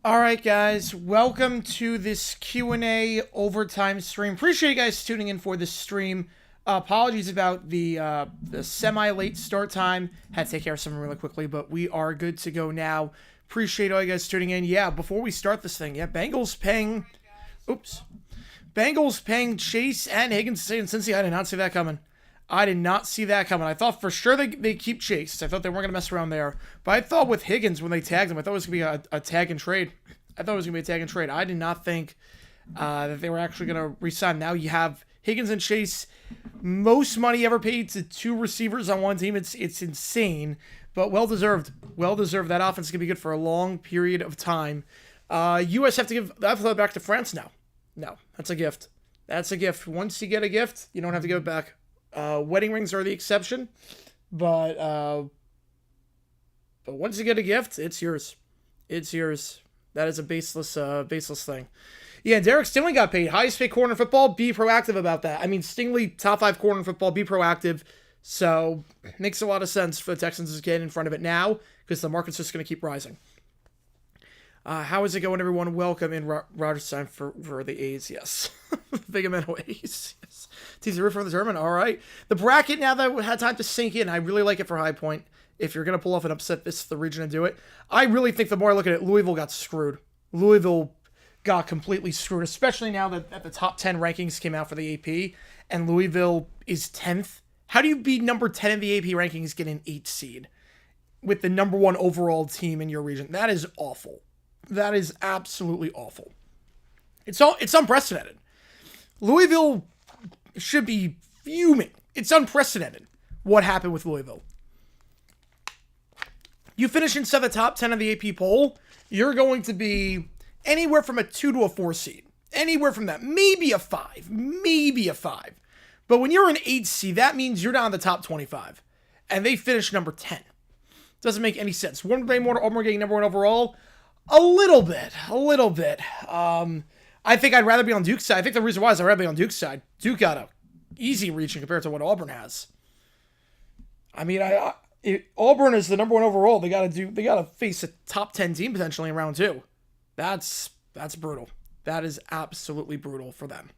All right, guys, welcome to this Q&A overtime stream. Appreciate you guys tuning in for this stream. Apologies about the semi-late start time. Had to take care of something really quickly, but we are good to go now. Appreciate all you guys tuning in. Yeah, before we start this thing, Bengals paying Chase and Higgins to stay in Cincy. I did not see that coming. I thought for sure they keep Chase. I thought they weren't going to mess around there. But I thought with Higgins, when they tagged him, I thought it was going to be a tag and trade. I did not think that they were actually going to re-sign. Now you have Higgins and Chase. Most money ever paid to two receivers on one team. It's insane, but well-deserved. Well-deserved. That offense is going to be good for a long period of time. U.S. have to give that back to France now. No, that's a gift. That's a gift. Once you get a gift, you don't have to give it back. Wedding rings are the exception, but once you get a gift, it's yours. It's yours. That is a baseless thing. Yeah, Derek Stingley got paid. Highest paid corner in football. Be proactive about that. I mean, Stingley, top 5 corner in football. Be proactive. So, makes a lot of sense for the Texans to get in front of it now, because the market's just going to keep rising. How is it going, everyone? Welcome in Roger's time for the A's, yes. Big amount of A's, yes. Teaser roof for the tournament, all right. The bracket, now that we had time to sink in, I really like it for High Point. If you're going to pull off an upset, this is the region to do it. I really think the more I look at it, Louisville got screwed. Louisville got completely screwed, especially now that the top 10 rankings came out for the AP, and Louisville is 10th. How do you be number 10 in the AP rankings, get an 8 seed with the number 1 overall team in your region? That is awful. That is absolutely awful. It's unprecedented. Louisville should be fuming. It's unprecedented what happened with Louisville. You finish inside the top 10 of the AP poll, you're going to be anywhere from a 2 to a 4 seed. Anywhere from that. Maybe a 5. But when you're an 8 seed, that means you're down in the top 25. And they finished number 10. Doesn't make any sense. One day more to Auburn getting number 1 overall. A little bit. I think I'd rather be on Duke's side. I think the reason why is I'd rather be on Duke's side. Duke got a easy region compared to what Auburn has. I mean, Auburn is the number 1 overall. They gotta face a top 10 team potentially in round 2. That's brutal. That is absolutely brutal for them.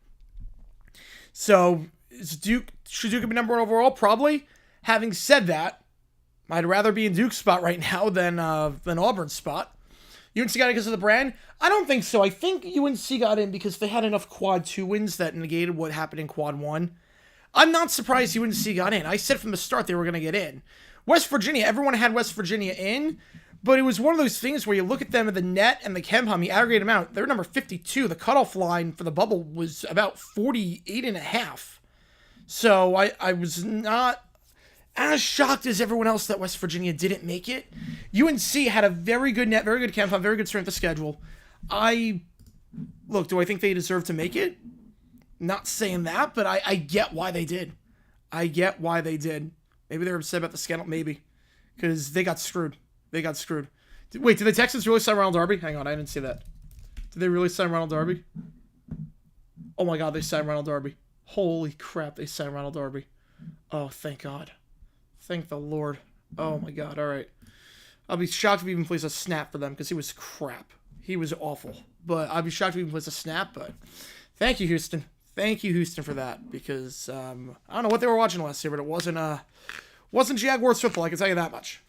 So should Duke be number 1 overall? Probably. Having said that, I'd rather be in Duke's spot right now than Auburn's spot. UNC got in because of the brand? I don't think so. I think UNC got in because they had enough quad 2 wins that negated what happened in quad 1. I'm not surprised UNC got in. I said from the start they were going to get in. West Virginia, everyone had West Virginia in, but it was one of those things where you look at them at the net and the KenPom, you aggregate them out, they're number 52. The cutoff line for the bubble was about 48.5. So I was not as shocked as everyone else that West Virginia didn't make it. UNC had a very good net, very good KenPom, very good strength of schedule. Do I think they deserve to make it? Not saying that, but I get why they did. Maybe they're upset about the scandal, maybe. Because they got screwed. Wait, did the Texans really sign Ronald Darby? Hang on, I didn't see that. Did they really sign Ronald Darby? Oh my god, they signed Ronald Darby. Holy crap, they signed Ronald Darby. Oh, thank God. Thank the Lord. Oh my God, alright. I'll be shocked if he even plays a snap for them, because he was crap. He was awful. But I'll be shocked if he even plays a snap, but thank you, Houston. Thank you, Houston, for that, because I don't know what they were watching last year, but it wasn't Jaguars football, I can tell you that much.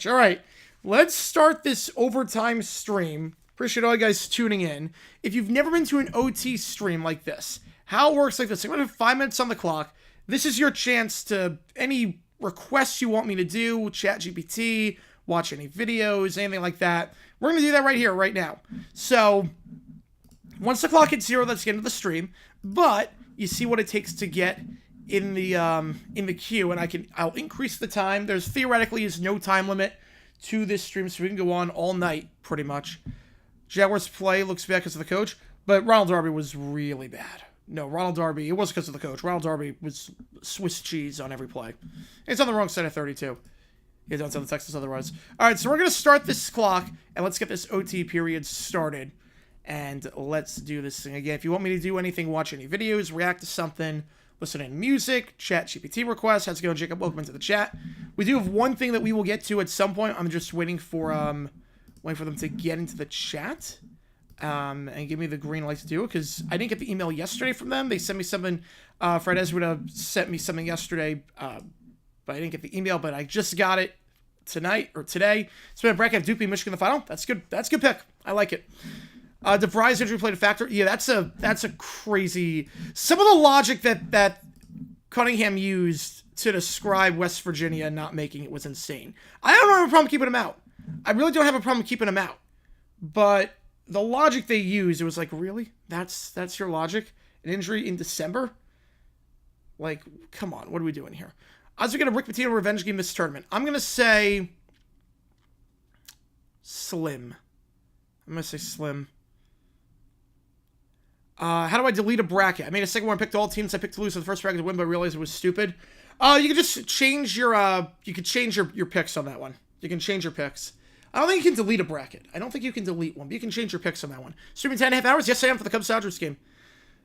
All right, let's start this overtime stream. Appreciate all you guys tuning in. If you've never been to an OT stream like this, how it works like this, I'm going to have 5 minutes on the clock. This is your chance to, any requests you want me to do, chat GPT, watch any videos, anything like that. We're going to do that right here, right now. So, once the clock hits 0, let's get into the stream. But you see what it takes to get in the queue, and I'll increase the time. There's theoretically is no time limit to this stream, so we can go on all night pretty much. Jaguars play looks bad because of the coach, but Ronald Darby was really bad. No, Ronald Darby, it wasn't because of the coach. Ronald Darby was Swiss cheese on every play. It's on the wrong side of 32. You don't tell the Texans otherwise. All right, so we're going to start this clock, and let's get this OT period started. And let's do this thing again. If you want me to do anything, watch any videos, react to something, listen to music, chat GPT requests. How's it going, Jacob? Welcome into the chat. We do have one thing that we will get to at some point. I'm just waiting for Waiting for them to get into the chat. And give me the green light to do it, because I didn't get the email yesterday from them. They sent me something. Fred Ezra sent me something yesterday, but I didn't get the email. But I just got it tonight or today. It's been a bracket of Duke Michigan in the final. That's good. That's a good pick. I like it. DeVry's injury played a factor. Yeah, that's a crazy. Some of the logic that Cunningham used to describe West Virginia not making it was insane. I don't have a problem keeping him out. I really don't have a problem keeping him out. But the logic they used, it was like, really? That's your logic? An injury in December? Like, come on, what are we doing here? I was going to Rick Pitino revenge game this tournament. I'm going to say slim. I'm going to say slim. How do I delete a bracket? I made a second one, picked all teams I picked to lose for the first bracket to win, but I realized it was stupid. You can just change your, your picks on that one. You can change your picks. I don't think you can delete a bracket. I don't think you can delete one, but you can change your picks on that one. Streaming 10.5 hours? Yes, I am for the Cubs-Dodgers game.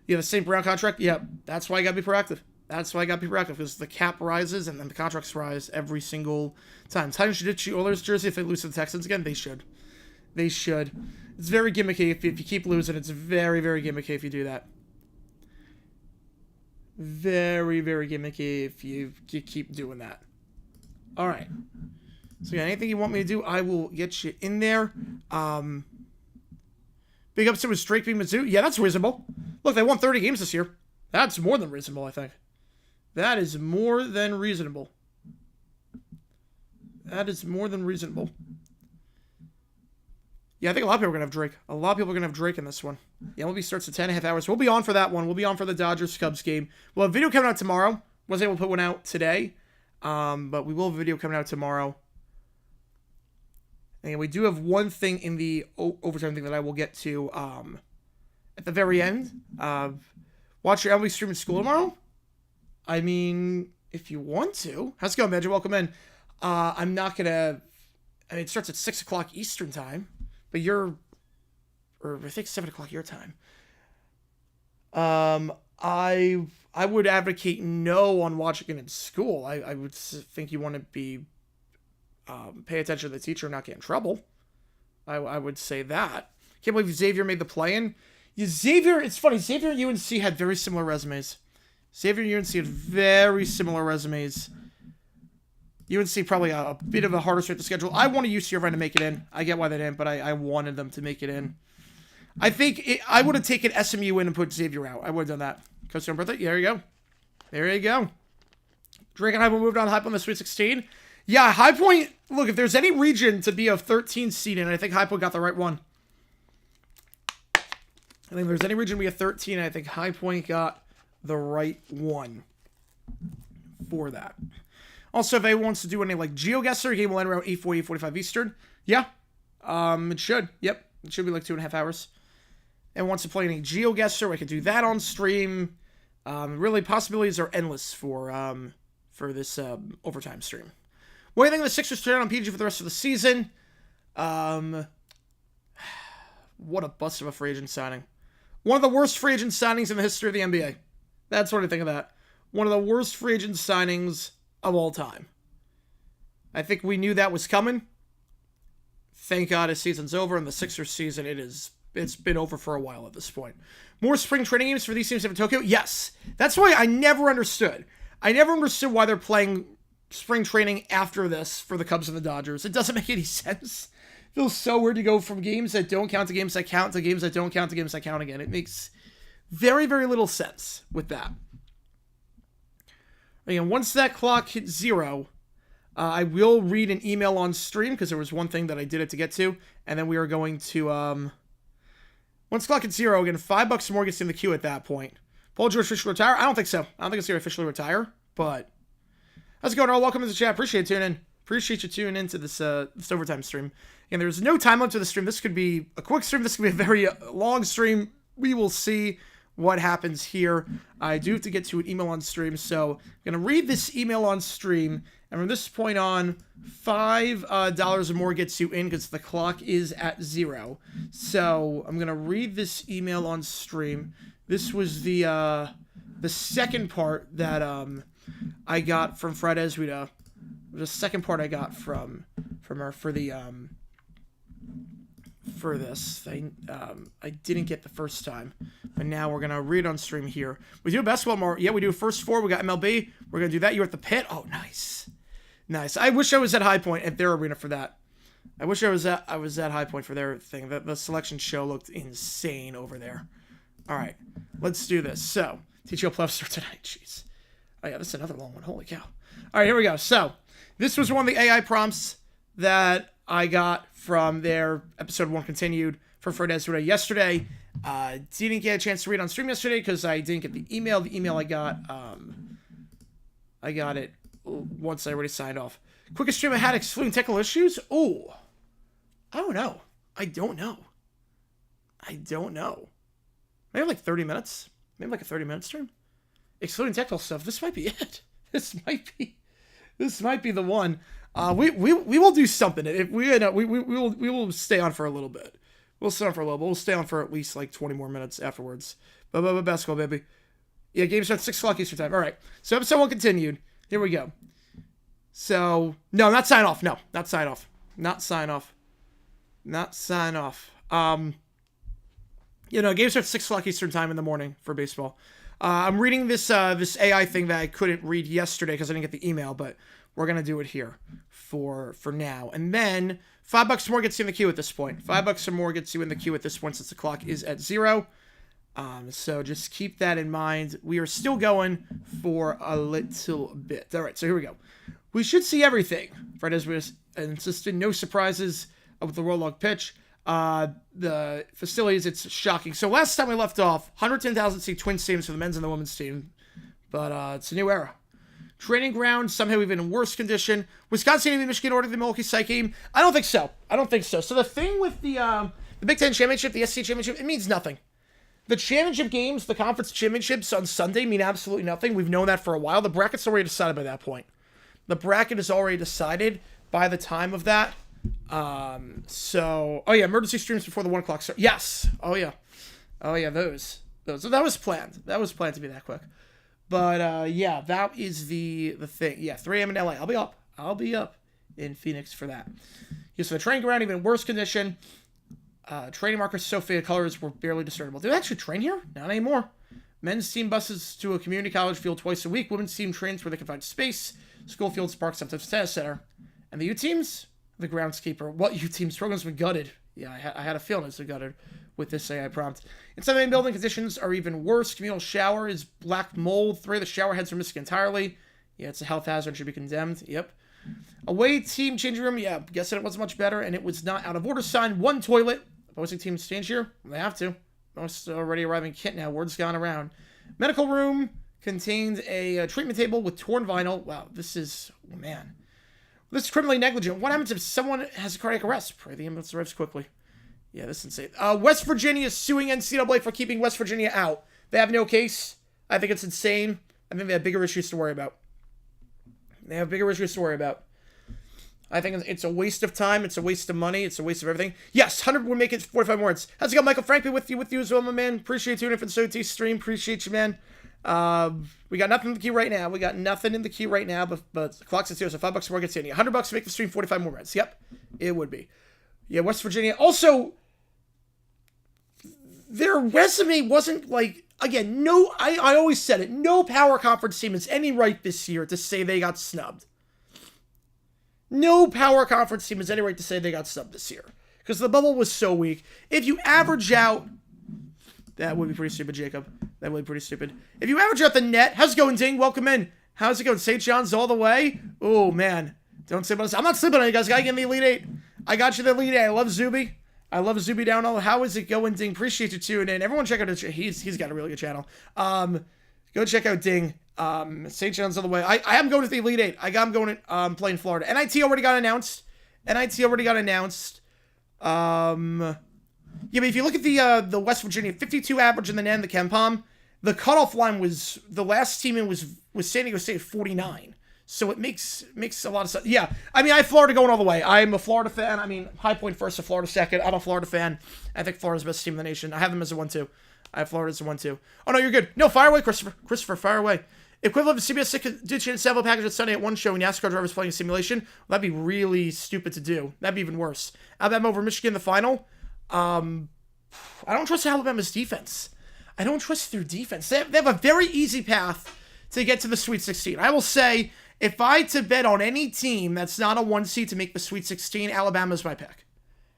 You have the same Brown contract? Yeah, that's why I got to be proactive. That's why I got to be proactive, because the cap rises and then the contracts rise every single time. Titans should ditch the Oilers jersey if they lose to the Texans again. They should. They should. It's very gimmicky if you keep losing. It's very, very gimmicky if you do that. Very, very gimmicky if you keep doing that. All right. So yeah, anything you want me to do, I will get you in there. Big upset with Drake being Mizzou. Yeah, that's reasonable. Look, they won 30 games this year. That's more than reasonable, I think. That is more than reasonable. That is more than reasonable. Yeah, I think a lot of people are going to have Drake. A lot of people are going to have Drake in this one. Yeah, MLB starts at 10.5 hours. We'll be on for that one. We'll be on for the Dodgers-Cubs game. We'll have video coming out tomorrow. Wasn't able to put one out today. But we will have a video coming out tomorrow. And we do have one thing in the overtime thing that I will get to at the very end. Watch your MLB stream in school tomorrow? I mean, if you want to. How's it going, Benji? Welcome in. I'm not going to... I mean, it starts at 6 o'clock Eastern time. But you're... Or I think 7 o'clock your time. I would advocate no on watching it in school. I would think you want to be... pay attention to the teacher and not get in trouble. I would say that. Can't believe Xavier made the play-in. Yeah, Xavier, it's funny. Xavier and UNC had very similar resumes. Xavier and UNC had very similar resumes. UNC probably a bit of a harder straight to schedule. I wanted UC Irvine to make it in. I get why they didn't, but I wanted them to make it in. I think I would have taken SMU in and put Xavier out. I would have done that. Coach on birthday. There you go. There you go. Drake and High Point moved on. High Point the Sweet 16. Yeah, High Point, look, if there's any region to be a 13 seed in, I think High Point got the right one. I think if there's any region to be a 13, I think High Point got the right one for that. Also, if anyone wants to do any, like, GeoGuessr, game will end around 8:40, 8:45 Eastern. Yeah, it should. Yep, it should be like 2.5 hours. And wants to play any GeoGuessr, I could do that on stream. Really, possibilities are endless for this overtime stream. What do you think of the Sixers turn on PG for the rest of the season? What a bust of a free agent signing. One of the worst free agent signings in the history of the NBA. That's what I think of that. One of the worst free agent signings of all time. I think we knew that was coming. Thank God his season's over, and the Sixers season, it's been over for a while at this point. More spring training games for these teams in Tokyo? Yes. That's why I never understood. I never understood why they're playing spring training after this for the Cubs and the Dodgers. It doesn't make any sense. It feels so weird to go from games that don't count to games that count to games that don't count to games that count again. It makes very, very little sense with that. Again, once that clock hits 0, I will read an email on stream because there was one thing that I did it to get to, and then we are going to, once the clock hits 0, again, $5 more gets in the queue at that point. Paul George officially retire? I don't think so. I don't think it's going to officially retire, but how's it going, Earl? Welcome to the chat. Appreciate you tuning in. Appreciate you tuning into this overtime stream. And there's no time limit to the stream. This could be a quick stream. This could be a very long stream. We will see what happens here. I do have to get to an email on stream, so I'm going to read this email on stream. And from this point on, $5 or more gets you in because the clock is at 0. So I'm going to read this email on stream. This was the second part that I got from Fred Ezra. The second part I got from her for the for this. I didn't get the first time, but now we're gonna read on stream here. We do basketball more. Yeah, we do first four. We got MLB. We're gonna do that. You're at the pit. Oh, nice, nice. I wish I was at High Point at their arena for that. I wish I was at High Point for their thing. The selection show looked insane over there. All right, let's do this. So TGL playoffs start tonight. Jeez. Oh yeah, this is another long one. Holy cow. All right, here we go. So this was one of the AI prompts that I got from their episode 1 continued for Fernandez yesterday. Didn't get a chance to read on stream yesterday because I didn't get the email. The email I got it once I already signed off. Quickest stream I had excluding technical issues? Oh, I don't know. I don't know. Maybe like 30 minutes. Maybe like a 30-minute stream. Excluding technical stuff. This might be it. This might be the one. We will do something. If we will stay on for a little bit. We'll stay on for a little bit. We'll stay on for at least like 20 more minutes afterwards. Basketball, baby. Yeah, game starts 6 o'clock Eastern time. All right. So episode 1 continued. Here we go. So no, not sign off. No, not sign off. Not sign off. Not sign off. Game starts 6 o'clock Eastern time in the morning for baseball. I'm reading this AI thing that I couldn't read yesterday because I didn't get the email, but we're gonna do it here for now. And then $5 more gets you in the queue at this point. $5 or more gets you in the queue at this point since the clock is at 0. So just keep that in mind. We are still going for a little bit. All right, so here we go. We should see everything. Fred has insisted no surprises with the roll log pitch. The facilities, it's shocking. So last time we left off, 110,000 seat twin stadiums for the men's and the women's team. But it's a new era. Training ground, somehow even in worse condition. Wisconsin and Michigan ordered the Milwaukee site game. I don't think so. So the thing with the Big Ten Championship, the SEC Championship, it means nothing. The championship games, the conference championships on Sunday mean absolutely nothing. We've known that for a while. The bracket's already decided by that point. The bracket is already decided by the time of that. Oh yeah, emergency streams before the 1 o'clock start. Yes. Oh yeah, those. So that was planned. That was planned to be that quick. But yeah, that is the thing. Yeah, 3 a.m. in LA. I'll be up in Phoenix for that. Yeah, so the training ground, even worse condition. Training markers, so faded colors were barely discernible. Do they actually train here? Not anymore. Men's team buses to a community college field twice a week. Women's team trains where they can find space. School fields, parks, sometimes tennis center. And the U teams? The groundskeeper. What U teams? Programs been gutted. Yeah, I had a feeling it's been gutted with this AI prompt. In some main building, conditions are even worse. Communal shower is black mold. 3 of the shower heads are missing entirely. Yeah, it's a health hazard. Should be condemned. Yep. Away team changing room. Yeah, guessing it wasn't much better. And it was not out of order sign. 1 toilet. Opposing team change here. They have to. Most already arriving kit now. Word's gone around. Medical room contained a treatment table with torn vinyl. Wow, this is... Oh, man. This is criminally negligent. What happens if someone has a cardiac arrest? Pray the ambulance arrives quickly. Yeah, this is insane. West Virginia is suing NCAA for keeping West Virginia out. They have no case. I think it's insane. I think they have bigger issues to worry about. I think it's a waste of time. It's a waste of money. It's a waste of everything. Yes, 100 would make it 45 more. How's it going, Michael? Frank, with you as well, my man. Appreciate tuning in for the SOT stream. Appreciate you, man. We got nothing in the queue right now. But the clock's at 0, so $5 more gets in. $100 to make the stream 45 more minutes. Yep, it would be. Yeah, West Virginia. Also, their resume wasn't like, again, no, I always said it, no power conference team has any right this year to say they got snubbed. No power conference team has any right to say they got snubbed this year. Because the bubble was so weak. If you average out... That would be pretty stupid, Jacob. That would be pretty stupid. If you average out the net... How's it going, Ding? Welcome in. How's it going? St. John's all the way? Oh, man. Don't sleep on us. I'm not sleeping on you guys. Gotta get in the Elite 8. I got you the Elite 8. I love Zuby. Down all. How is it going, Ding? Appreciate you tuning in. Everyone check out his... He's got a really good channel. Go check out Ding. St. John's all the way. I am going to the Elite 8. I'm going to playing Florida. NIT already got announced. Yeah, but if you look at the West Virginia 52 average and then end the KenPom, the cutoff line was the last team in was San Diego State 49. So it makes a lot of sense. Yeah, I mean, I have Florida going all the way. I'm a Florida fan. I mean, High Point first, so Florida second. I'm a Florida fan. I think Florida's the best team in the nation. I have them as a 1-2. I have Florida as a 1-2. Oh, no, you're good. No, fire away, Christopher. Christopher, fire away. Equivalent of CBS 6 ditching and sample package at Sunday at 1 show and NASCAR drivers playing a simulation. Well, that'd be really stupid to do. That'd be even worse. Alabama over Michigan in the final. I don't trust Alabama's defense. I don't trust their defense. They have a very easy path to get to the Sweet 16. I will say, if I had to bet on any team that's not a 1 seed to make the Sweet 16, Alabama's my pick.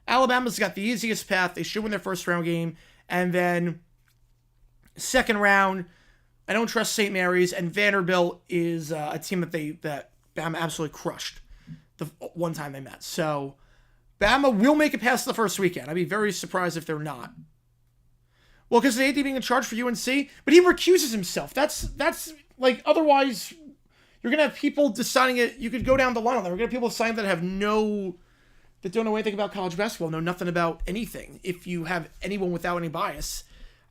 Alabama's got the easiest path. They should win their first round game. And then second round, I don't trust St. Mary's. And Vanderbilt is a team that Bama absolutely crushed the one time they met. So Bama will make it past the first weekend. I'd be very surprised if they're not. Well, because the AD being in charge for UNC, but he recuses himself. That's like, otherwise, you're gonna have people deciding it. You could go down the line on that. We're gonna have people deciding that that don't know anything about college basketball, know nothing about anything. If you have anyone without any bias,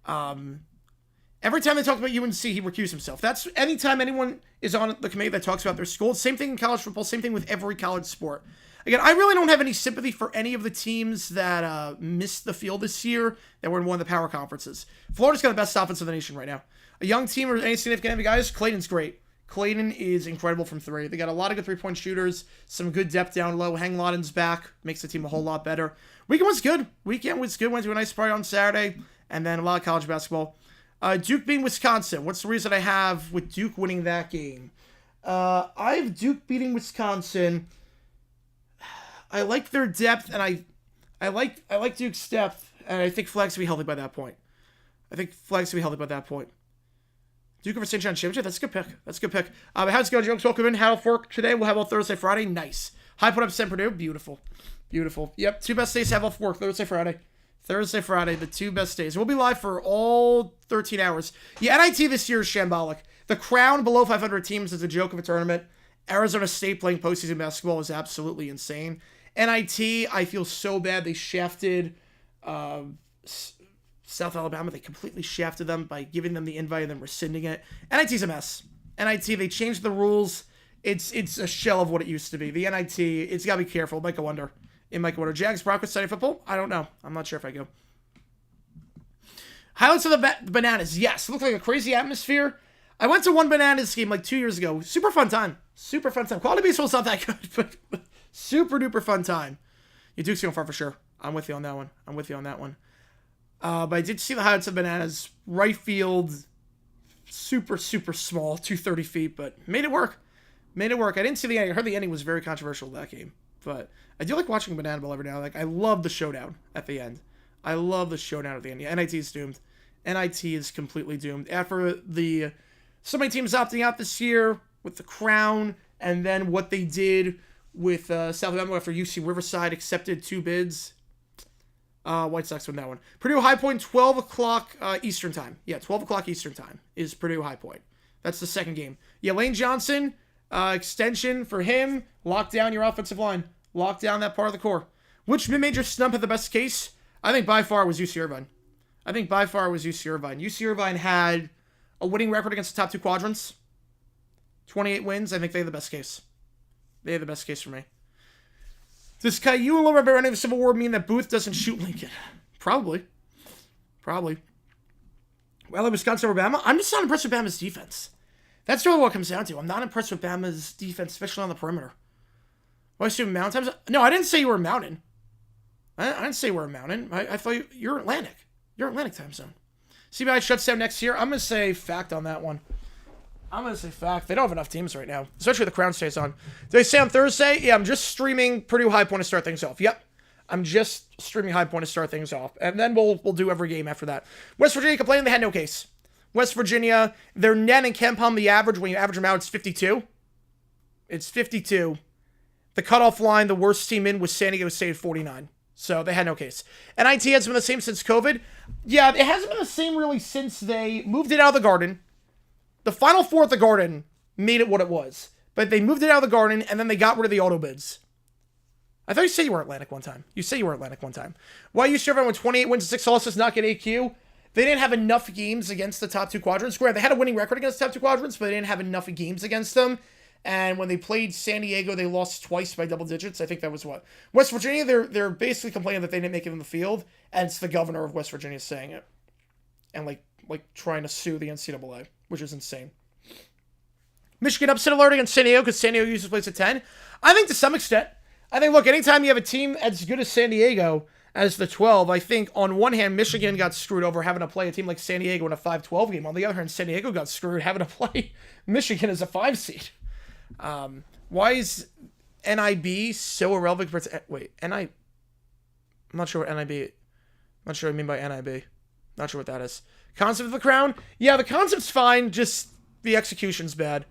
every time they talk about UNC, he recused himself. That's anytime anyone is on the committee that talks about their school. Same thing in college football. Same thing with every college sport. Again, I really don't have any sympathy for any of the teams that missed the field this year that were in one of the power conferences. Florida's got the best offense in the nation right now. A young team or any significant guys, Clayton's great. Clayton is incredible from three. They got a lot of good three-point shooters, some good depth down low. Hang Lawton's back, makes the team a whole lot better. Weekend was good. Went to a nice party on Saturday, and then a lot of college basketball. Duke beating Wisconsin. What's the reason I have with Duke winning that game? I have Duke beating Wisconsin. I like their depth, and I like Duke's depth, and I think Flags will be healthy by that point. Duke over St. John Championship. That's a good pick. How's it going, Jokes? Welcome in. How for today? We'll have all Thursday, Friday. Nice. High point up St. Purdue. Beautiful. Yep. 2 best days to have off work. Thursday, Friday. The 2 best days. We'll be live for all 13 hours. Yeah, NIT this year is shambolic. The crown below 500 teams is a joke of a tournament. Arizona State playing postseason basketball is absolutely insane. NIT, I feel so bad. They shafted South Alabama. They completely shafted them by giving them the invite and then rescinding it. NIT's a mess. NIT, they changed the rules. It's a shell of what it used to be. The NIT, it's got to be careful. It might go under. Jags, Broncos, Sunday football? I don't know. I'm not sure if I go. Highlights of the Bananas. Yes, it looked like a crazy atmosphere. I went to one Bananas game like 2 years ago. Super fun time. Quality baseball's not that good, but super duper fun time. You Duke's going far for sure. I'm with you on that one. But I did see the highlights of Bananas. Right field, super small, 230 feet, but made it work. I didn't see the ending. I heard the ending was very controversial that game, but I do like watching Banana Ball every now and then. Like, I love the showdown at the end. Yeah, NIT is doomed. NIT is completely doomed. After so many teams opting out this year with the crown, and then what they did with South Alabama after UC Riverside accepted 2 bids. White Sox win that one. Purdue High Point, 12 o'clock Eastern time. Yeah, 12 o'clock Eastern time is Purdue High Point. That's the second game. Yeah, Lane Johnson, extension for him. Lock down your offensive line. Lock down that part of the core. Which mid-major snub had the best case? I think by far was UC Irvine. UC Irvine had a winning record against the top 2 quadrants. 28 wins. I think they had the best case. For me. Does Caillou and Lower Bear of the Civil War mean that Booth doesn't shoot Lincoln? Probably. Well, Wisconsin over Bama? I'm just not impressed with Bama's defense. That's really what it comes down to. I'm not impressed with Bama's defense, especially on the perimeter. Why assume mountain times? No, I didn't say you were a mountain. I didn't say we're a mountain. I thought you're Atlantic. You're Atlantic time zone. CBI shuts down next year. I'm going to say fact on that one. They don't have enough teams right now, especially the crown stays on. Did I say on Thursday? Yeah, I'm just streaming Purdue High Point to start things off. Yep. I'm just streaming High Point to start things off. And then we'll do every game after that. West Virginia complaining they had no case. West Virginia, their net and KenPom, the average, when you average them out, it's 52. It's 52. The cutoff line, the worst team in was San Diego State at 49. So they had no case. NIT has been the same since COVID. Yeah, it hasn't been the same really since they moved it out of the Garden. The Final Four at the Garden made it what it was. But they moved it out of the Garden, and then they got rid of the auto bids. I thought you said you were Atlantic one time. Why you serve with 28 wins and 6 losses, not get AQ? They didn't have enough games against the top 2 quadrants. Granted, they had a winning record against the top 2 quadrants, but they didn't have enough games against them. And when they played San Diego, they lost twice by double digits. I think that was what? West Virginia, they're basically complaining that they didn't make it in the field, and it's the governor of West Virginia saying it. And like trying to sue the NCAA, which is insane. Michigan upset alert against San Diego because San Diego usually plays at 10. I think to some extent. I think, look, anytime you have a team as good as San Diego, as the 12. I think on one hand, Michigan got screwed over having to play a team like San Diego in a 5-12 game. On the other hand, San Diego got screwed having to play Michigan as a 5 seed. Why is NIB so irrelevant? Wait, I'm not sure what NIB. I'm not sure what I mean by NIB. Not sure what that is. Concept of the crown? Yeah, the concept's fine. Just the execution's bad.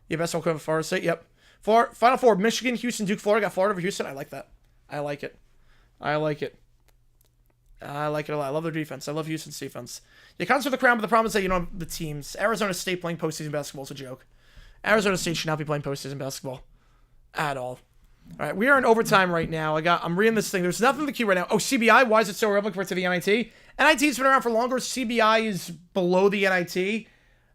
Yeah, best Oklahoma Florida State. Yep. Final Four: Michigan, Houston, Duke, Florida. Got Florida over Houston. I like that. I like it. I like it a lot. I love their defense. I love Houston's defense. Yeah, concept of the crown, but the problem is that you know the teams. Arizona State playing postseason basketball is a joke. Arizona State should not be playing postseason basketball at all. All right, we are in overtime right now. I'm reading this thing. There's nothing in the queue right now. Oh, CBI. Why is it so relevant compared to the NIT? NIT's been around for longer. CBI is below the NIT,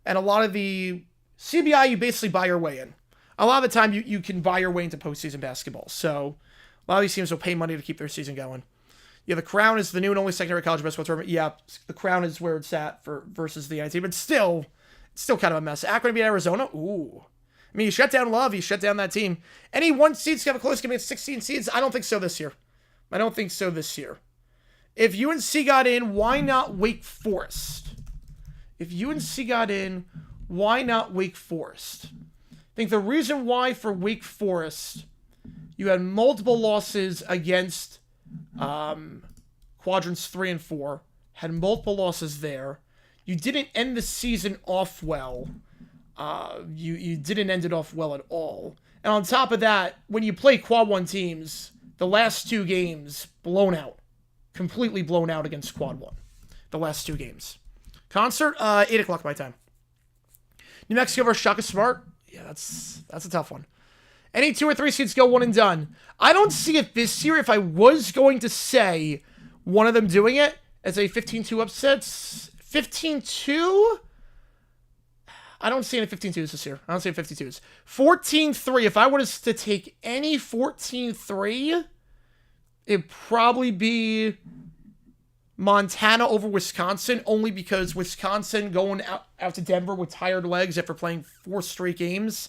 and a lot of the CBI you basically buy your way in. A lot of the time you can buy your way into postseason basketball. So a lot of these teams will pay money to keep their season going. Yeah, the Crown is the new and only secondary college basketball tournament. Yeah, the Crown is where it's at versus the NIT, but still kind of a mess. Akron beat Arizona. Ooh. I mean, you shut down Love, you shut down that team. Any 1 seeds have a close game against 16 seeds? I don't think so this year. If UNC got in, why not Wake Forest? I think the reason why for Wake Forest, you had multiple losses against quadrants 3 and 4. Had multiple losses there. You didn't end the season off well. You didn't end it off well at all. And on top of that, when you play quad 1 teams, the last 2 games blown out. Completely blown out against quad 1. The last 2 games. Concert, 8 o'clock my time. New Mexico versus Shaka Smart. Yeah, that's a tough one. Any 2 or 3 seeds go 1 and done. I don't see it this year. If I was going to say one of them doing it as a 15-2 upsets, 15-2? I don't see any 15-2s this year. I don't see any 52s. 14-3. If I was to take any 14-3, it'd probably be Montana over Wisconsin, only because Wisconsin going out to Denver with tired legs after playing 4 straight games.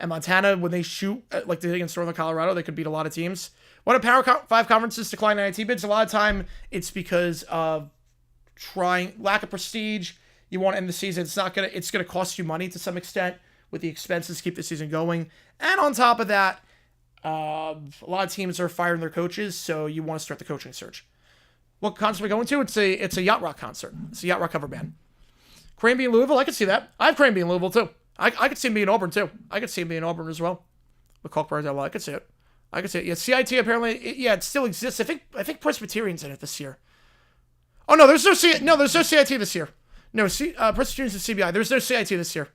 And Montana, when they shoot like they did against Northern Colorado, they could beat a lot of teams. Why do Power 5 conferences decline NIT bids? A lot of time, it's because of lack of prestige. You want to end the season. It's gonna cost you money to some extent with the expenses to keep the season going. And on top of that, a lot of teams are firing their coaches, so you want to start the coaching search. What concert are we going to? It's a yacht rock concert. It's a yacht rock cover band. Cranby in Louisville, I could see that. I have Cranby in Louisville too. I could see him being in Auburn too. I could see him being in Auburn as well. With Kalkborough, I could see it. Yeah, CIT apparently, it still exists. I think Presbyterian's in it this year. Oh no, there's no CIT this year. No, Presbyterian's and CBI. There's no CIT this year.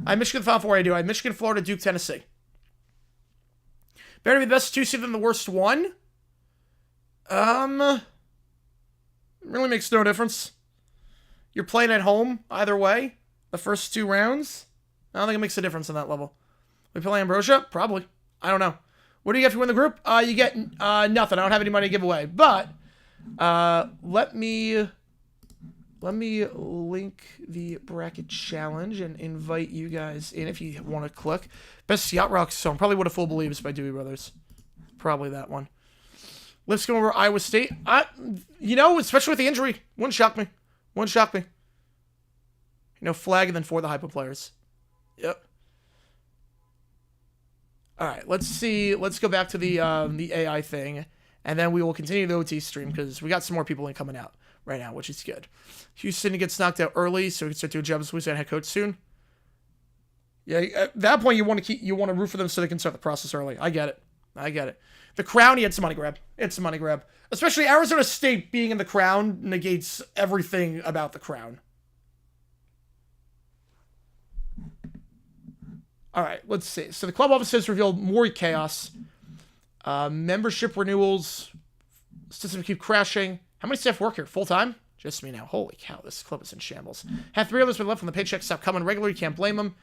I have Michigan Final Four. I do. I have Michigan, Florida, Duke, Tennessee. Better to be the best 2 seed than the worst 1. Really makes no difference. You're playing at home either way. The first 2 rounds. I don't think it makes a difference on that level. We play Ambrosia? Probably. I don't know. What do you get if you win the group? You get nothing. I don't have any money to give away. But let me link the bracket challenge and invite you guys in if you want to click. Best Yacht Rock song. Probably What a Fool Believes by Doobie Brothers. Probably that one. Lipscomb over Iowa State. Especially with the injury. Wouldn't shock me. Flag and then 4 of the hypo players. Yep. All right, let's see. Let's go back to the AI thing, and then we will continue the OT stream because we got some more people coming out right now, which is good. Houston gets knocked out early, so we can start doing jobs as Louisiana head coach soon. Yeah, at that point you want to root for them so they can start the process early. I get it. The Crown, it's a money grab. Especially Arizona State being in the Crown negates everything about the Crown. All right, let's see. So the club offices revealed more chaos. Membership renewals. System keep crashing. How many staff work here? Full time? Just me now. Holy cow, this club is in shambles. Have 3 others been left when the paychecks stop coming regularly. You can't blame them.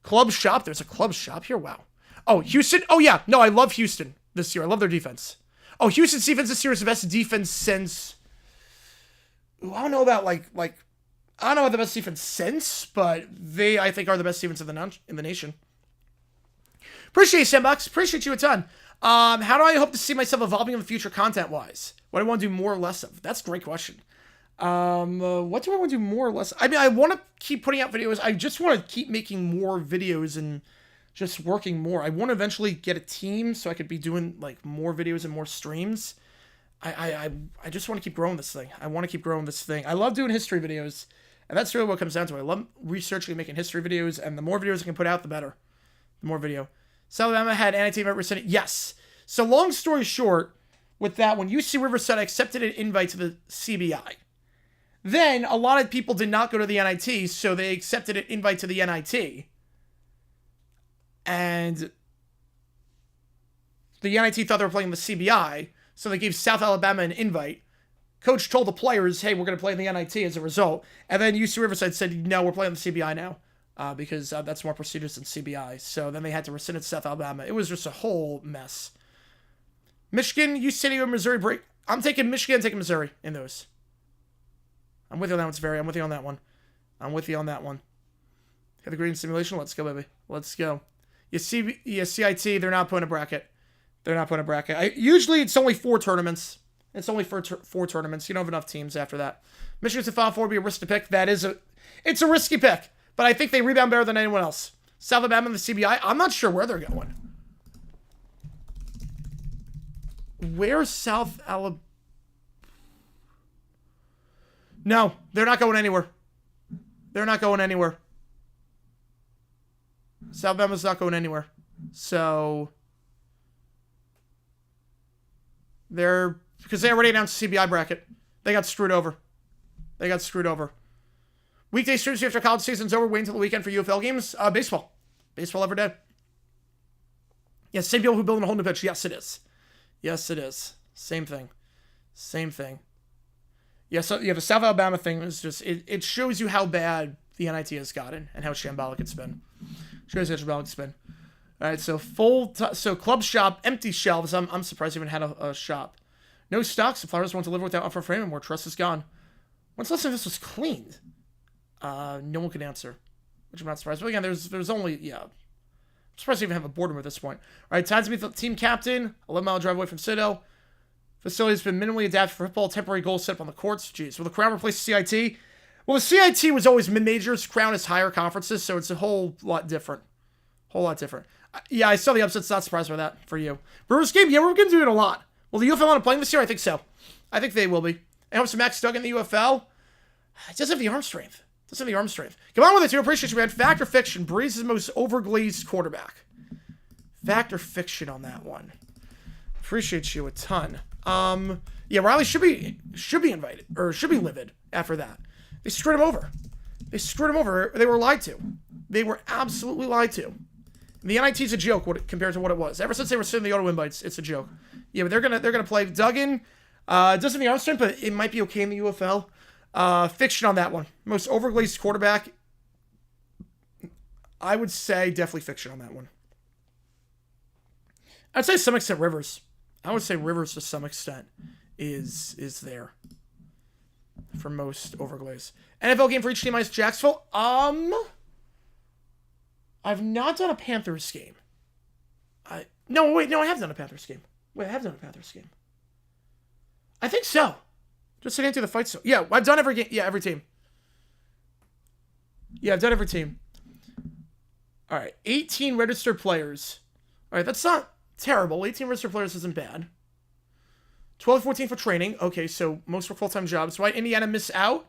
Club shop. There's a club shop here. Wow. Oh, Houston. Oh, yeah. No, I love Houston this year. I love their defense. Oh, Houston's defense this year is the best defense since... Ooh, I don't know about, I don't know about the best defense since, but they, I think, are the best defense in the nation. Appreciate you, Sandbox. Appreciate you a ton. How do I hope to see myself evolving in the future content-wise? What do I want to do more or less of? That's a great question. What do I want to do more or less? I mean, I want to keep putting out videos. I just want to keep making more videos and just working more. I want to eventually get a team so I could be doing like more videos and more streams. I just want to keep growing this thing. I want to keep growing this thing. I love doing history videos, and that's really what it comes down to. I love researching and making history videos, and the more videos I can put out, the better. The more video. South Alabama had anti-team represented. Yes. So long story short, with that one, UC Riverside accepted an invite to the CBI. Then a lot of people did not go to the NIT, so they accepted an invite to the NIT. And the NIT thought they were playing the CBI, so they gave South Alabama an invite. Coach told the players, hey, we're going to play in the NIT as a result. And then UC Riverside said, no, we're playing the CBI now. Because that's more prestigious than CBI. So then they had to rescind it to South Alabama. It was just a whole mess. Michigan, UC City, or Missouri break. I'm taking Michigan, taking Missouri in those. I'm with you on that one, Sperry. I'm with you on that one. I'm with you on that one. Have the green simulation? Let's go, baby. Let's go. CIT, they're not putting a bracket. They're not putting a bracket. Usually it's only 4 tournaments. It's only 4 tournaments. You don't have enough teams after that. Michigan's a Final Four would be a risk to pick. It's a risky pick. But I think they rebound better than anyone else. South Alabama and the CBI, I'm not sure where they're going. Where's South Alabama? No, they're not going anywhere. They're not going anywhere. South Alabama's not going anywhere. So because they already announced the CBI bracket. They got screwed over. They got screwed over. Weekday streams after college season's over. Wait until the weekend for UFL games. Baseball. Baseball every day. Yes, same people who build a whole new pitch. Yes, it is. Yes, it is. Same thing. Same thing. Yeah, so yeah, the South Alabama thing is just, it shows you how bad the NIT has gotten and how shambolic it's been. Shows you how shambolic it's been. All right, so so club shop, empty shelves. I'm surprised they even had a shop. No stocks. The Flyers won't deliver without upfront frame anymore. Trust is gone. When's the last time this was cleaned? No one can answer, which I'm not surprised. But again, there's only, I'm surprised they even have a boardroom at this point. All right, time to meet the team captain. 11-mile drive away from Citadel. Facility has been minimally adapted for football. Temporary goals set up on the courts. Jeez, will the Crown replace the CIT? Well, the CIT was always mid-majors. Crown is higher conferences, so it's a whole lot different. Whole lot different. Yeah, I saw the upsets. Not surprised by that for you. Brewers game, yeah, we're going to do it a lot. Will the UFL end up playing this year? I think so. I think they will be. And hope some Max Duggan in the UFL. It doesn't have the arm strength. Doesn't have the arm strength. Come on with it, too. Appreciate you, man. Fact or fiction? Breeze is the most overglazed quarterback. Fact or fiction on that one? Appreciate you a ton. Yeah, Riley should be invited, or should be livid after that. They screwed him over. They screwed him over. They were lied to. They were absolutely lied to. The NIT's a joke compared to what it was. Ever since they were sending the auto invites, it's a joke. Yeah, but they're gonna play Duggan. Doesn't have the arm strength, but it might be okay in the UFL. Fiction on that one. Most overglazed quarterback. I would say definitely fiction on that one. I'd say to some extent Rivers. I would say Rivers to some extent is there for most overglaze. NFL game for each team minus Jacksonville. I've not done a Panthers game. I have done a Panthers game. Wait, I have done a Panthers game. I think so. Just sitting through the fight. So yeah, I've done every game. Yeah, every team. Yeah, I've done every team. All right, 18 registered players. All right, that's not terrible. 18 registered players isn't bad. 12 to 14 for training. Okay, so most for full-time jobs. Why Indiana miss out?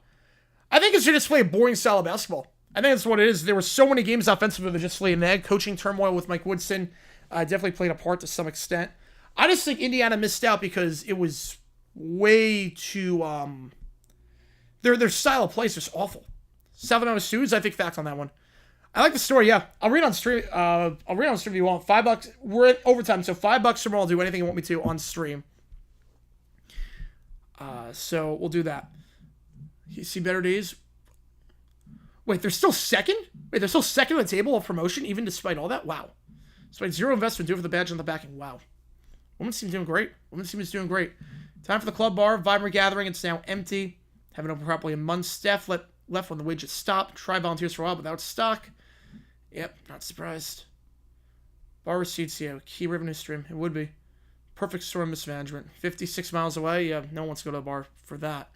I think it's just play a boring style of basketball. I think that's what it is. There were so many games offensively that just laid an egg. Coaching turmoil with Mike Woodson definitely played a part to some extent. I just think Indiana missed out because it was way too their style of play is just awful. South Alabama Stews, I think fact on that one. I like the story, yeah. I'll read on stream. If you want. $5. We're at overtime, so $5 or more. I'll do anything you want me to on stream. So we'll do that. You see better days. Wait, they're still second? Wait, they're still second on the table of promotion, even despite all that? Wow. Despite zero investment, do it for the badge and the backing. Wow. Women's team's doing great. Women's team is doing great. Time for the club bar. Vibrant gathering. It's now empty. Haven't opened properly in months. Staff left when the wages stopped. Try volunteers for a while without stock. Yep, not surprised. Bar receipts, yeah, key revenue stream. It would be. Perfect storm mismanagement. 56 miles away, yeah, no one wants to go to a bar for that.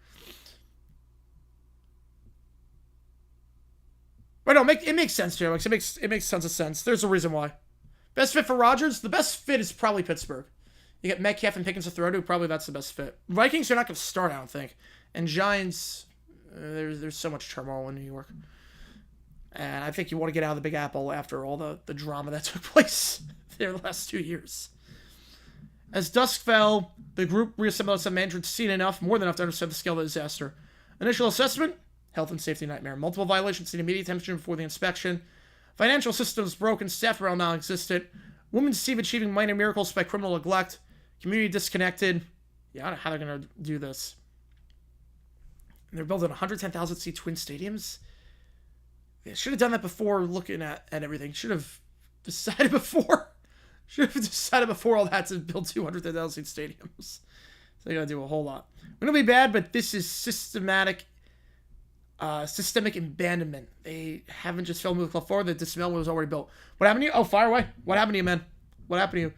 But no, it makes sense, Joe. It makes tons of sense. There's a reason why. Best fit for Rodgers? The best fit is probably Pittsburgh. You get Metcalf and Pickens to throw to. Probably that's the best fit. Vikings are not going to start, I don't think. And Giants, there's so much turmoil in New York. And I think you want to get out of the Big Apple after all the drama that took place there the last 2 years. As dusk fell, the group reassembled some management seen enough, more than enough to understand the scale of the disaster. Initial assessment, health and safety nightmare. Multiple violations need immediate attention before the inspection. Financial systems broken, staff morale non-existent. Women see achieving minor miracles by criminal neglect. Community disconnected. Yeah, I don't know how they're going to do this. And they're building 110,000 seat twin stadiums. They should have done that before looking at everything. Should have decided before. Should have decided before all that to build 200,000 seat stadiums. So they got to do a whole lot. It'll be bad, but this is systemic abandonment. They haven't just filled the club forward. The dismantlement was already built. What happened to you? Oh, fire away. What happened to you, man? What happened to you?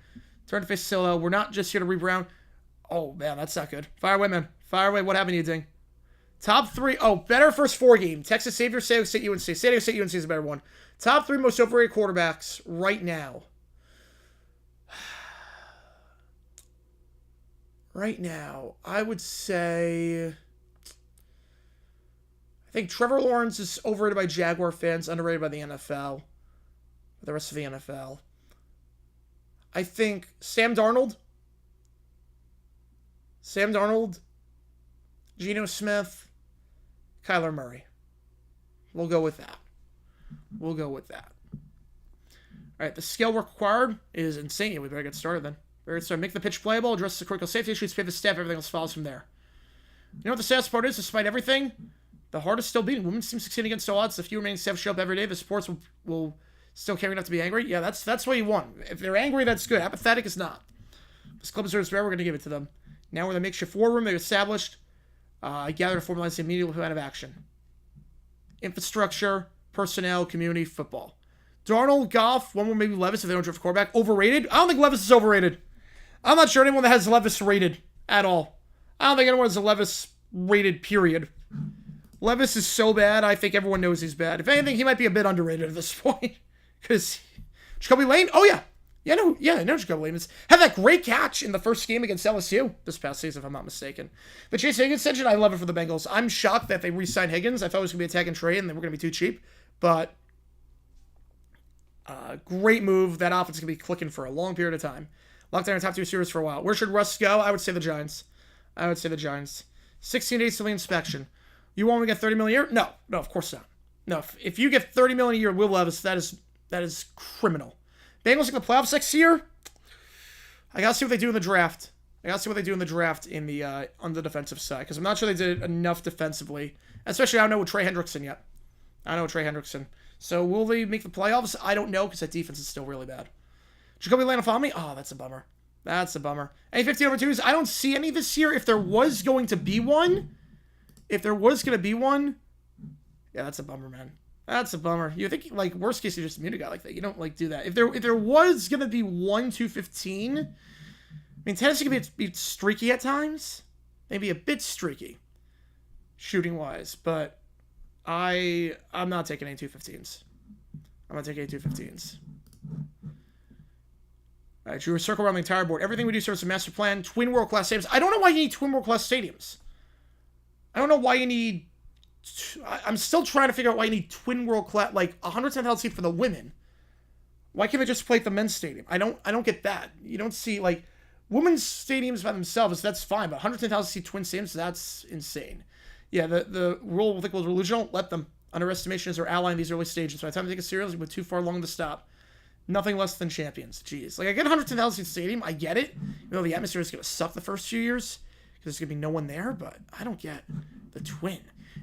Turn to face Silo. We're not just here to rebound. Oh, man, that's not good. Fire away, man. Fire away. What happened to you, Ding? Top 3. Oh, better first 4 game. Texas Savior, San Diego State, UNC. San Diego State, UNC is a better one. Top 3 most overrated quarterbacks right now. Right now, I would say... I think Trevor Lawrence is overrated by Jaguar fans, underrated by the NFL. The rest of the NFL. I think Sam Darnold, Geno Smith, Kyler Murray. We'll go with that. All right, the skill required is insane. We better get started then. Make the pitch playable, address the critical safety issues, pay the staff, everything else follows from there. You know what the saddest part is? Despite everything, the heart is still beating. Women's team succeeding against all odds. The few remaining staff show up every day. The sports will still carry enough to be angry. Yeah, that's what you want. If they're angry, that's good. Apathetic is not. This club deserves rare. We're going to give it to them. Now we're in the makeshift war room. They've established. I gather to formalize the immediate plan of action. Infrastructure, personnel, community, football. Darnold, Goff, one more maybe Levis if they don't draft quarterback. Overrated? I don't think Levis is overrated. I'm not sure anyone that has Levis rated at all. I don't think anyone has a Levis rated, period. Levis is so bad, I think everyone knows he's bad. If anything, he might be a bit underrated at this point. Because Jacoby Lane? Oh, yeah. I know Jacoby Lane had that great catch in the first game against LSU this past season, if I'm not mistaken. The Chase Higgins extension, I love it for the Bengals. I'm shocked that they re-signed Higgins. I thought it was going to be a tag and trade, and they were going to be too cheap. But great move. That offense is going to be clicking for a long period of time. Locked down in top 2 series for a while. Where should Russ go? I would say the Giants. 16 days to the inspection. You want to get $30 million a year? No, of course not. No, if you get $30 million a year, Will Levis, that is criminal. Bengals in the playoffs next year. I gotta see what they do in the draft. In the on the defensive side, because I'm not sure they did enough defensively. Especially, I don't know with Trey Hendrickson yet. So will they make the playoffs? I don't know, because that defense is still really bad. Jacoby Lanafami? Oh, that's a bummer. Any 15 over 2s? I don't see any this year. If there was going to be one, yeah, that's a bummer, man. That's a bummer. You think, like, worst case, you just mute a guy like that. You don't, like, do that. If there was going to be 1 215, I mean, Tennessee can be streaky at times. Maybe a bit streaky, shooting-wise. But I'm not taking any 215s. All right, Drew, circle around the entire board. Everything we do serves a master plan. Twin world-class stadiums. I don't know why you need twin world-class stadiums. I don't know why you need... I'm still trying to figure out why you need twin world-class... Like, 110,000 seat for the women. Why can't they just play at the men's stadium? I don't get that. You don't see, like... Women's stadiums by themselves, that's fine. But 110,000 seat twin stadiums, that's insane. Yeah, the rule will think was delusional. Let them. Underestimation is our ally in these early stages. By the time they take it seriously, we're too far along to stop. Nothing less than champions. Jeez. Like, I get 110,000 seat stadium. I get it. You know, the atmosphere is going to suck the first few years because there's going to be no one there, but I don't get the twin.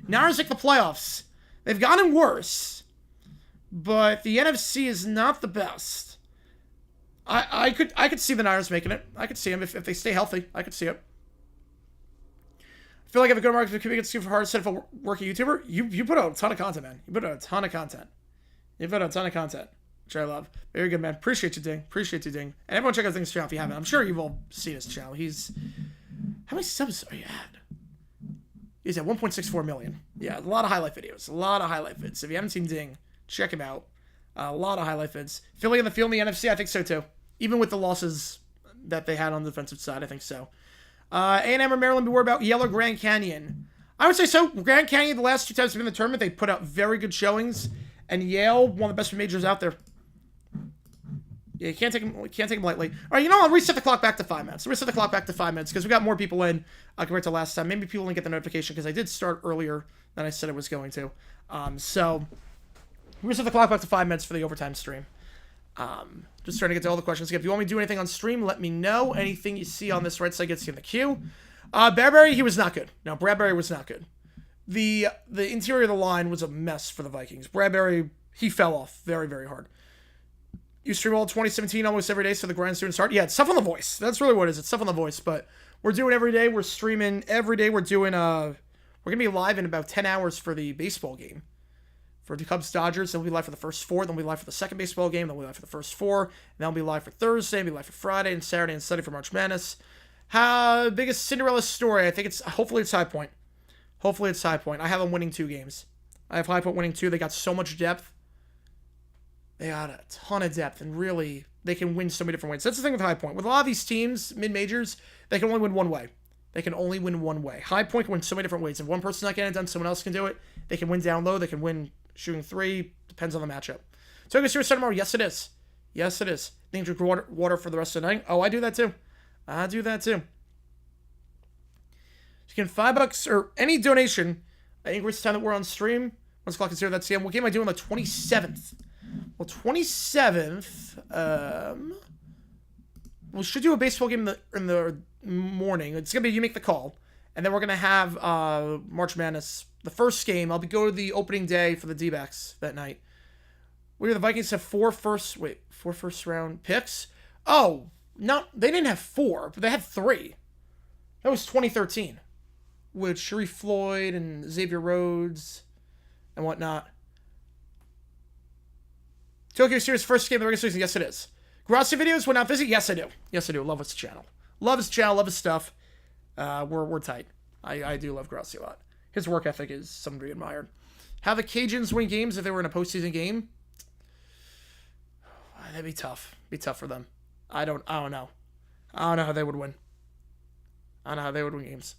Niners make the playoffs. They've gotten worse, but the NFC is not the best. I could see the Niners making it. I could see them if they stay healthy. I could see it. I feel like if a good market could be good for hard set for working YouTuber, you put out a ton of content, man. You put out a ton of content. which I love. Very good, man. Appreciate you, Ding. Appreciate you, Ding. And everyone check out Ding's channel if you haven't. I'm sure you've all seen his channel. He's... How many subs are you at? He's at 1.64 million. Yeah, a lot of highlight videos. A lot of highlight vids. If you haven't seen Ding, check him out. A lot of highlight vids. Philly in the field in the NFC, I think so too. Even with the losses that they had on the defensive side, I think so. A&M or Maryland, be worried about Yale or Grand Canyon. I would say so. Grand Canyon, the last 2 times they've been in the tournament, they put out very good showings. And Yale, one of the best majors out there. Yeah, you can't take them lightly. All right, you know, I'll reset the clock back to 5 minutes. Reset the clock back to 5 minutes because we got more people in compared to last time. Maybe people didn't get the notification because I did start earlier than I said I was going to. So reset the clock back to 5 minutes for the overtime stream. Just trying to get to all the questions. If you want me to do anything on stream, let me know. Anything you see on this right side gets you in the queue. Bradbury, he was not good. No, Bradbury was not good. The interior of the line was a mess for the Vikings. Bradbury, he fell off very, very hard. You stream all 2017 almost every day, so the grind's doing start. Yeah, it's stuff on the voice. That's really what it is. It's stuff on the voice, but we're doing every day. We're streaming every day. We're doing, we're going to be live in about 10 hours for the baseball game. For the Cubs-Dodgers, then we'll be live for the first 4, then we'll be live for the second baseball game, then we'll be live for the first 4, and then we'll be live for Thursday, we'll be live for Friday, and Saturday, and Sunday for March Madness. Biggest Cinderella story, I think it's, hopefully it's High Point. Hopefully it's High Point. I have them winning 2 games. I have High Point winning 2. They got so much depth. They got a ton of depth, and really, they can win so many different ways. That's the thing with High Point. With a lot of these teams, mid-majors, they can only win one way. They can only win one way. High Point can win so many different ways. If one person's not getting it done, someone else can do it. They can win down low. They can win shooting 3. Depends on the matchup. So, I'm going to start tomorrow. Yes, it is. Yes, it is. Think drink water for the rest of the night. Oh, I do that too. I do that too. You can $5 or any donation. I think it's time that we're on stream. Once o'clock is here. That's the What game am I doing on the 27th? Well, 27th, we should do a baseball game in the morning. It's going to be You Make the Call. And then we're going to have March Madness. The first game, I'll go to the opening day for the D-backs that night. The Vikings have 4 first round picks? Oh, no, they didn't have 4, but they had 3. That was 2013. With Sharif Floyd and Xavier Rhodes and whatnot. Tokyo Series first game of the regular season. Yes, it is. Grassi videos when not busy. Yes, I do. Yes, I do. Love his channel. Love his channel. Love his stuff. We're tight. I do love Grassi a lot. His work ethic is something to be admired. How the Cajuns win games if they were in a postseason game? That'd be tough. Be tough for them. I don't know. I don't know how they would win. I don't know how they would win games.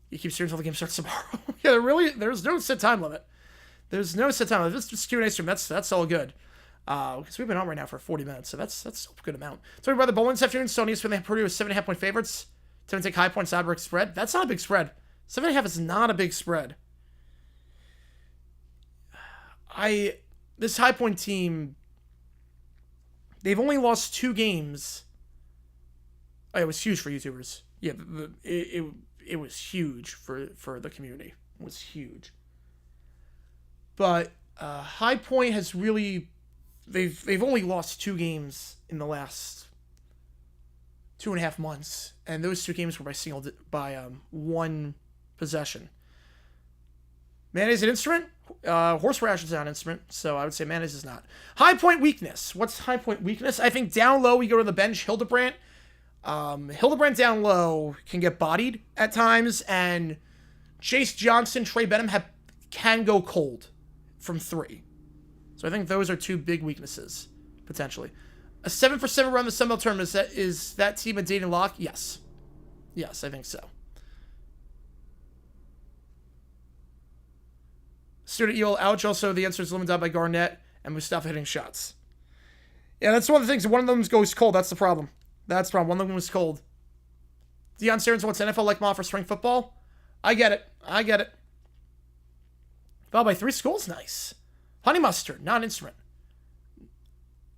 You keep streaming until the game starts tomorrow. Yeah, there's no set time limit. There's no set time limit. This is Q&A stream. That's all good. Because we've been on right now for 40 minutes, so that's a good amount. So, by the bowling this afternoon, Sony is putting Purdue with 7.5 point favorites. To take High Point's odd spread. That's not a big spread. 7.5 is not a big spread. This High Point team, they've only lost 2 games. Oh, it was huge for YouTubers. Yeah, it was huge for the community. It was huge. But High Point has really, they've only lost 2 games in the last 2.5 months, and those 2 games were by 1 possession. Mayonnaise is an instrument. Horseradish is not an instrument, so I would say mayonnaise is not. High Point weakness. What's High Point weakness? I think down low we go to the bench. Hildebrandt. Hildebrandt down low can get bodied at times, and Chase Johnson, Trey Benham can go cold from 3. So I think those are 2 big weaknesses, potentially. A 7-for-7 run the Sun Belt tournament, is that team a dating lock? Yes. Yes, I think so. Student Eel, ouch. Also, the answer is limited by Garnett and Mustafa hitting shots. Yeah, that's one of the things. One of them goes cold. That's the problem. That's the problem. One of them was cold. Deion Sanders wants NFL like model for spring football. I get it. Followed by 3 schools. Nice. Honey mustard, not an instrument.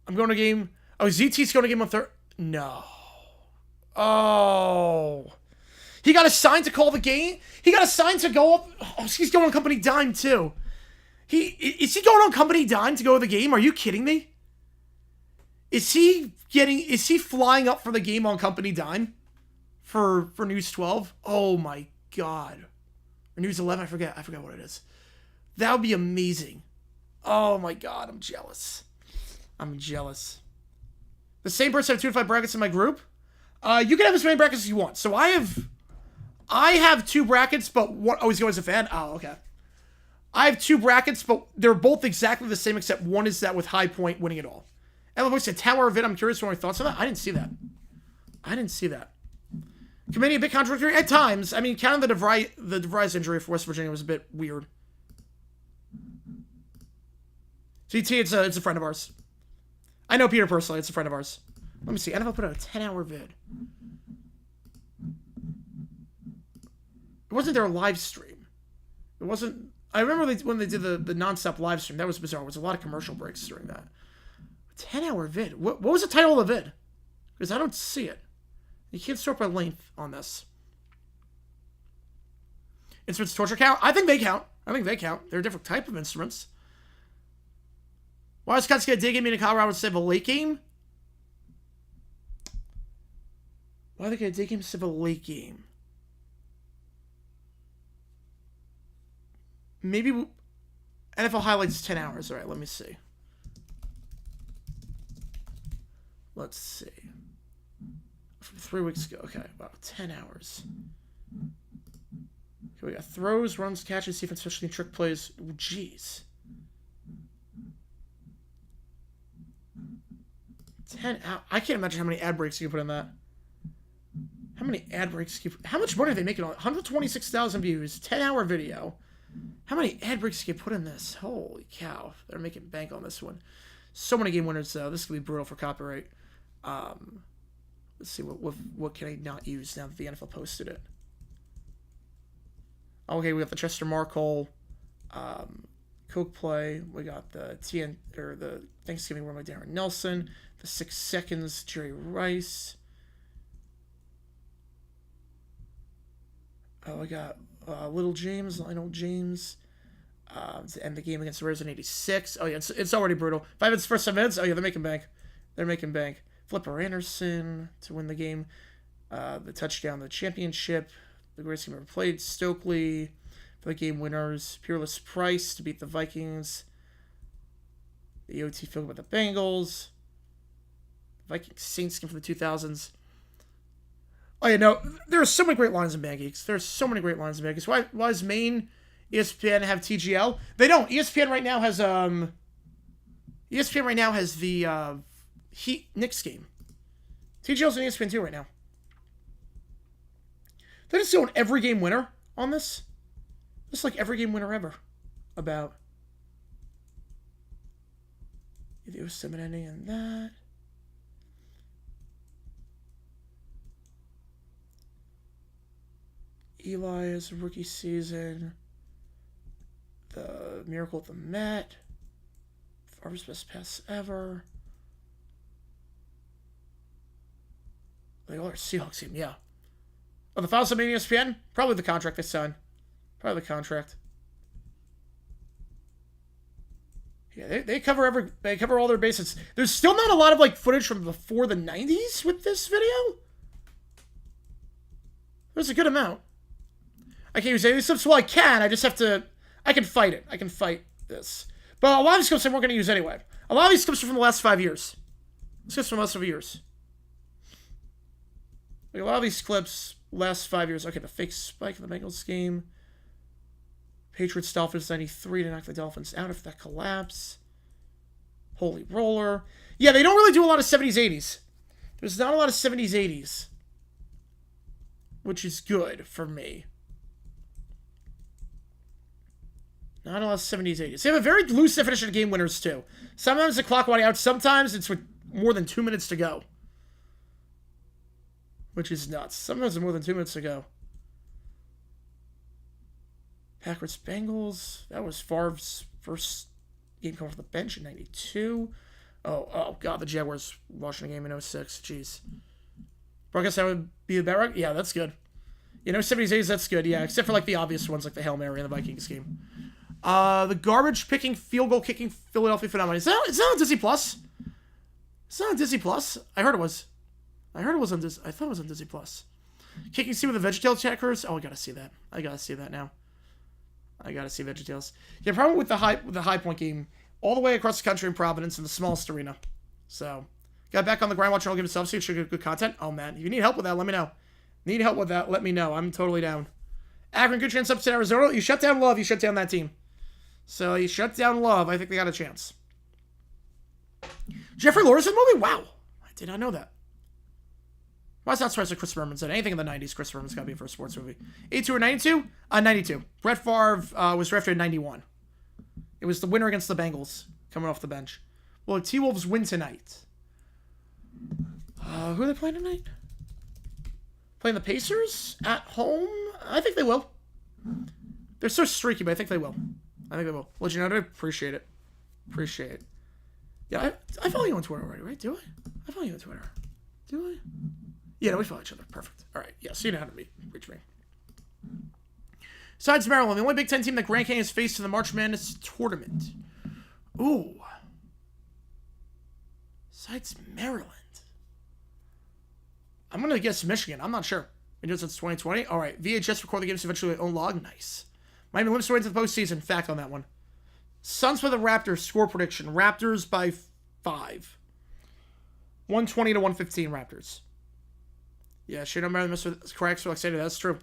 I'm going to game. Oh, ZT's going to game on third. No. Oh. He got assigned to call the game? He got assigned to go up. Oh, he's going on company dime, too. Is he going on company dime to go to the game? Are you kidding me? Is he flying up for the game on company dime? For News 12? Oh my God. Or News 11, I forget what it is. That would be amazing. Oh my God, I'm jealous. I'm jealous. The same person have 2 to 5 brackets in my group? You can have as many brackets as you want. So I have 2 brackets, but one... Oh, he's going as a fan? Oh, okay. I have 2 brackets, but they're both exactly the same, except one is that with High Point winning it all. Ella said, Tower of It. I'm curious what my thoughts on that. I didn't see that. Committee a bit contradictory at times. I mean, counting the DeVries injury for West Virginia was a bit weird. GT, it's a friend of ours. I know Peter personally. It's a friend of ours. Let me see. NFL put out a 10-hour vid. It wasn't their live stream. It wasn't... I remember when they did the non-stop live stream. That was bizarre. There was a lot of commercial breaks during that. 10-hour vid. What was the title of the vid? Because I don't see it. You can't sort by length on this. Instruments torture count? I think they count. They're a different type of instruments. Why is Scott's going to dig me in Colorado instead of a late game? Why are they going to dig him instead of a late game? Maybe NFL highlights 10 hours. All right, let me see. Let's see. From 3 weeks ago. Okay, wow, 10 hours. Okay, we got throws, runs, catches, defense, special team, trick plays. Ooh, jeez. 10 hours. I can't imagine how many ad breaks you can put in that. How many ad breaks can you put? How much money are they making on it? 126,000 views, 10-hour video. How many ad breaks can you put in this? Holy cow. They're making bank on this one. So many game winners, though. This could be brutal for copyright. Let's see, what can I not use now that the NFL posted it? Okay, we got the Chester Markle, Coke play. We got the the Thanksgiving run by Darren Nelson. The 6 seconds, Jerry Rice. Oh, I got Little James, Lionel James, to end the game against the Raiders in 86. Oh, yeah, it's already brutal. 5 minutes, first 7 minutes. Oh, yeah, they're making bank. Flipper Anderson to win the game. The touchdown, the championship. The greatest game ever played. Stokely for the game winners. Peerless Price to beat the Vikings. The OT field goal by the Bengals. Vikings Saints game for the 2000s. Oh, yeah, no, there are so many great lines in Band Geeks. There's so many great lines in Band Geeks. Why does main ESPN have TGL? They don't. ESPN right now has the Heat Knicks game. TGL's on ESPN 2 right now. They're just doing every game winner on this. Just like every game winner ever. About the Yosemite and that. Eli's rookie season. The Miracle at the Met. Farmer's best pass ever. They all are Seahawks team, yeah. Oh, the files on ESPN? Probably the contract they signed. Probably the contract. Yeah, they cover all their bases. There's still not a lot of like footage from before the 90s with this video. There's a good amount. I can't use any of these clips. Well, I can. I just have to... I can fight it. I can fight this. But a lot of these clips I weren't going to use anyway. A lot of these clips are from the last 5 years. These clips from the last 5 years. Like a lot of these clips, last 5 years. Okay, the fake spike in the Bengals game. Patriots Dolphins 93 to knock the Dolphins out if that collapse. Holy roller. Yeah, they don't really do a lot of 70s, 80s. There's not a lot of 70s, 80s. Which is good for me. Not a lot of 70s, 80s. They have a very loose definition of game winners, too. Sometimes the clock running out. Sometimes it's with more than 2 minutes to go. Which is nuts. Sometimes it's more than 2 minutes to go. Packers Bengals. That was Favre's first game coming off the bench in 92. Oh, God. The Jaguars Washington game in 06. Jeez. But I guess that would be about right. Yeah, that's good. 70s, 80s, that's good. Yeah, except for like the obvious ones like the Hail Mary and the Vikings game. The garbage picking, field goal kicking Philadelphia phenomenon. Is that on Disney Plus? It's not on Disney Plus. I heard it was. I thought it was on Disney Plus. Kicking scene with the VeggieTales checkers. Oh, I gotta see that. I gotta see that now. I gotta see VeggieTales. Yeah, probably with the High Point game all the way across the country in Providence in the smallest arena. So, got back on the grind watching all game stuff, so you should get good content. Oh, man. If you need help with that, let me know. Need help with that, let me know. I'm totally down. Akron, good chance up to Arizona. You shut down Love, you shut down that team. So, you shut down Love. I think they got a chance. Jeffrey Lawrence in the movie? Wow. I did not know that. Why is that surprised that Chris Berman said anything in the 90s? Chris Berman's got to be for a sports movie. 82 or 92? 92. Brett Favre was drafted in 91. It was the winner against the Bengals coming off the bench. Well, the T-Wolves win tonight. Who are they playing tonight? Playing the Pacers at home? I think they will. They're so streaky, but I think they will. I think they will. Let you know, I appreciate it. Appreciate it. Yeah, I follow you on Twitter already, right? Do I? I follow you on Twitter. Do I? Yeah, no, we follow each other. Perfect. All right. Yeah, so you know how to reach me. Besides Maryland, the only Big Ten team that Grand Canyon has faced in the March Madness tournament. Ooh. Besides Maryland. I'm going to guess Michigan. I'm not sure. Been doing since 2020. All right. VHS record the games eventually own log. Nice. Miami limps away into the postseason. Fact on that one. Suns for the Raptors. Score prediction. Raptors by 5. 120 to 115 Raptors. Yeah, Shane O'Mara, Mr. Correct, so excited. That's true.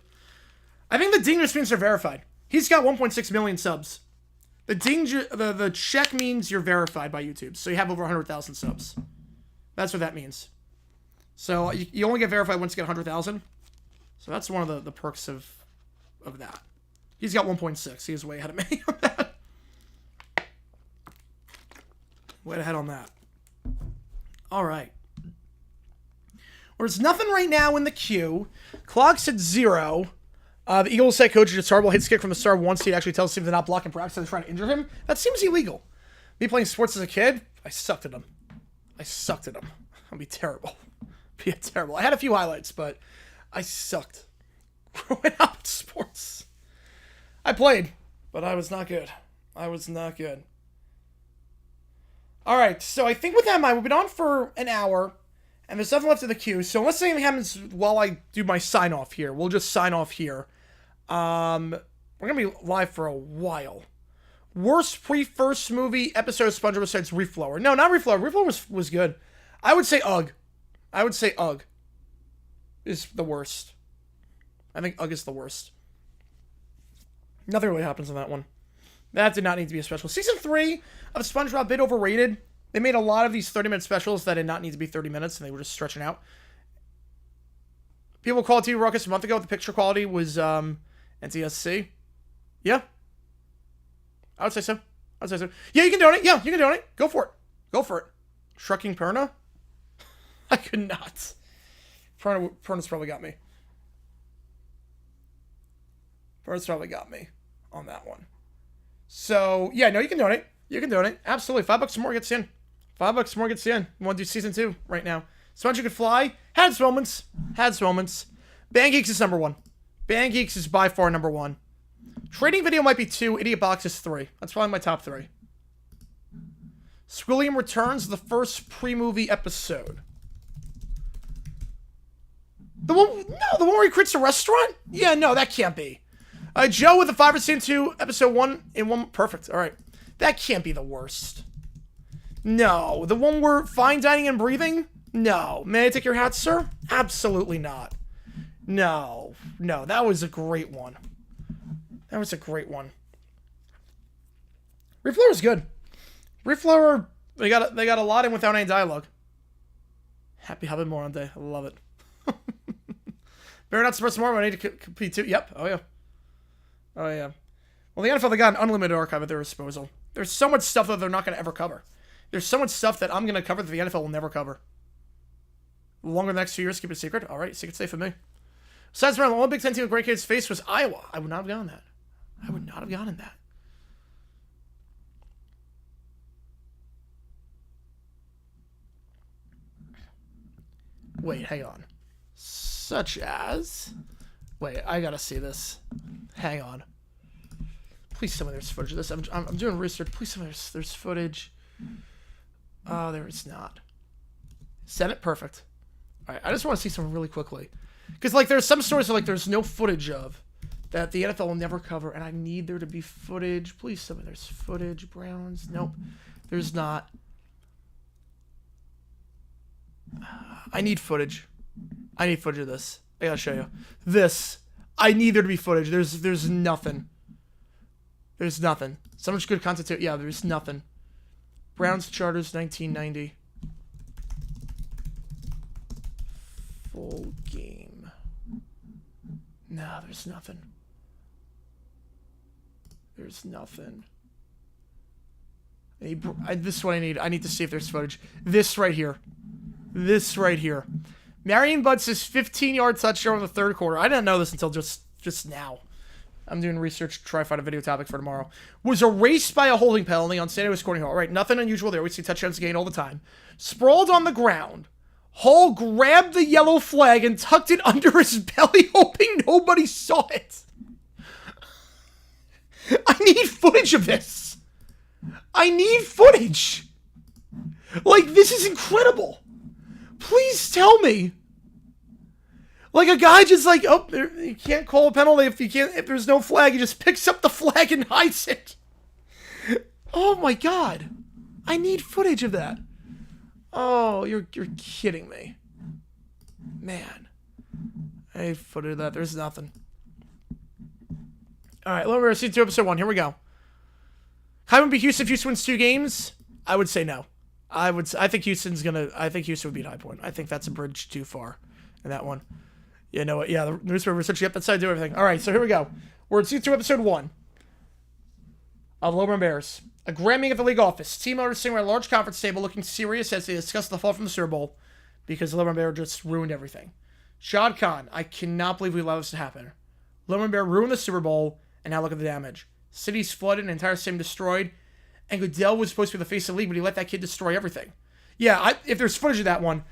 I think the Ding just means they're verified. He's got 1.6 million subs. The Ding, the check means you're verified by YouTube, so you have over 100,000 subs. That's what that means. So you only get verified once you get 100,000. So that's one of the perks of that. He's got 1.6. He's way ahead of me on that. Way ahead on that. All right. There's nothing right now in the queue. Clock's at 0. The Eagles head coach just horrible hits kick from the start. Once he actually tells the team to not block in practice, they're trying to injure him. That seems illegal. Me playing sports as a kid, I sucked at them. I'd be terrible. I had a few highlights, but I sucked growing up in sports. I played, but I was not good. All right, so I think with that in mind, we've been on for an hour. And there's nothing left in the queue, so unless anything happens while I do my sign-off here, we'll just sign off here. We're going to be live for a while. Worst pre-first movie episode of SpongeBob besides Reflower. No, not Reflower. Reflower was good. I would say Ugg. Ugg is the worst. I think Ugg is the worst. Nothing really happens in that one. That did not need to be a special. Season 3 of SpongeBob, a bit overrated. They made a lot of these 30-minute specials that did not need to be 30 minutes, and they were just stretching out. People called TV Ruckus a month ago. The picture quality was NTSC. Yeah. I would say so. Yeah, you can donate. Go for it. Shrucking Perna? I could not. Perna's probably got me. On that one. So, yeah, no, you can donate. Absolutely. $5 more gets in. You want to do season 2 right now. Sponge You Could Fly. Had its moments. Band Geeks is number 1. Band Geeks is by far number 1. Trading Video might be 2. Idiot Box is 3. That's probably my top 3. Squilliam Returns, the first pre-movie episode. The one where he creates a restaurant? Yeah, no, that can't be. Joe with the 5 or season 2, episode 1 in 1. Perfect. All right. That can't be the worst. No. The one where fine dining and breathing? No. May I take your hat, sir? Absolutely not. No. That was a great one. Reflower is good. Reflower, they got a lot in without any dialogue. Happy Hobbit Moron Day. I love it. Better not suppress more. I need to complete 2. Yep. Oh, yeah. Well, the NFL, they got an unlimited archive at their disposal. There's so much stuff that they're not going to ever cover. There's so much stuff that I'm going to cover that the NFL will never cover. Longer than the next 2 years, keep it secret. All right, secret safe for me. Besides, the only Big Ten team with great kids faced was Iowa. I would not have gone that. Wait, hang on. Such as... Wait, I gotta see this. Hang on. Please tell me there's footage of this. I'm doing research. Please tell me there's footage. Oh, there is not. Senate, perfect. All right, I just want to see something really quickly. Because, like, there's some stories that, like, there's no footage of that the NFL will never cover, and I need there to be footage. Please tell me there's footage. Browns. Nope. There's not. I need footage. I need footage of this. I gotta show you. This. I need there to be footage. There's nothing. There's nothing. So much good content too. Yeah, there's nothing. Browns Chargers 1990. Full game. No, there's nothing. There's nothing. This is what I need. I need to see if there's footage. This right here. This right here. Marion Butts' 15-yard touchdown in the third quarter. I didn't know this until just now. I'm doing research to try to find a video topic for tomorrow. Was erased by a holding penalty on San Diego Corning Hall. Right, nothing unusual there. We see touchdowns gained all the time. Sprawled on the ground. Hall grabbed the yellow flag and tucked it under his belly, hoping nobody saw it. I need footage of this. I need footage. Like, this is incredible. Please tell me. Like, a guy just like, oh, you can't call a penalty if there's no flag. He just picks up the flag and hides it. Oh my God. I need footage of that. Oh, you're kidding me. Man. I need footage of that. There's nothing. Alright, we're season 2, episode 1. Here we go. Hyman beat Houston if Houston wins 2 games? I would say no. I think Houston would beat High Point. I think that's a bridge too far in that one. You know what? Yeah, the newspaper research, yep, that's how I do everything. Alright, so here we go. We're in season 2, episode 1 of Lower Bears. A Gramming at the league office. Team owners sitting around a large conference table looking serious as they discuss the fall from the Super Bowl because Lower Bear just ruined everything. Shad Khan, I cannot believe we allowed this to happen. Lower Bear ruined the Super Bowl, and now look at the damage. Cities flooded, an entire stadium destroyed, and Goodell was supposed to be the face of the league, but he let that kid destroy everything. Yeah, if there's footage of that one,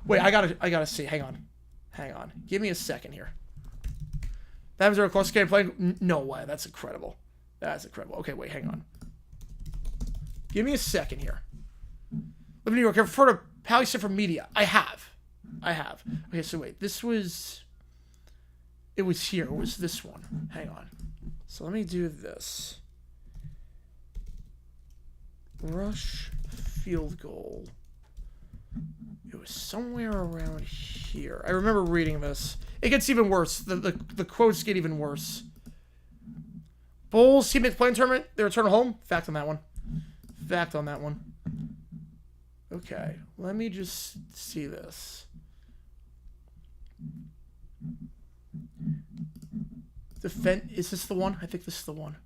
wait, I gotta see. Hang on. Give me a second here. That was a close game playing. No way. That's incredible. That's incredible. Okay, wait, hang on. Give me a second here. Live in New York. I refer to Pally said for media. I have. Okay, so wait. It was here. It was this one. Hang on. So let me do this. Rush field goal. It was somewhere around here. I remember reading this. It gets even worse. The quotes get even worse. Bulls teammates playing tournament. They return home. Fact on that one. Okay. Let me just see this. Is this the one? I think this is the one.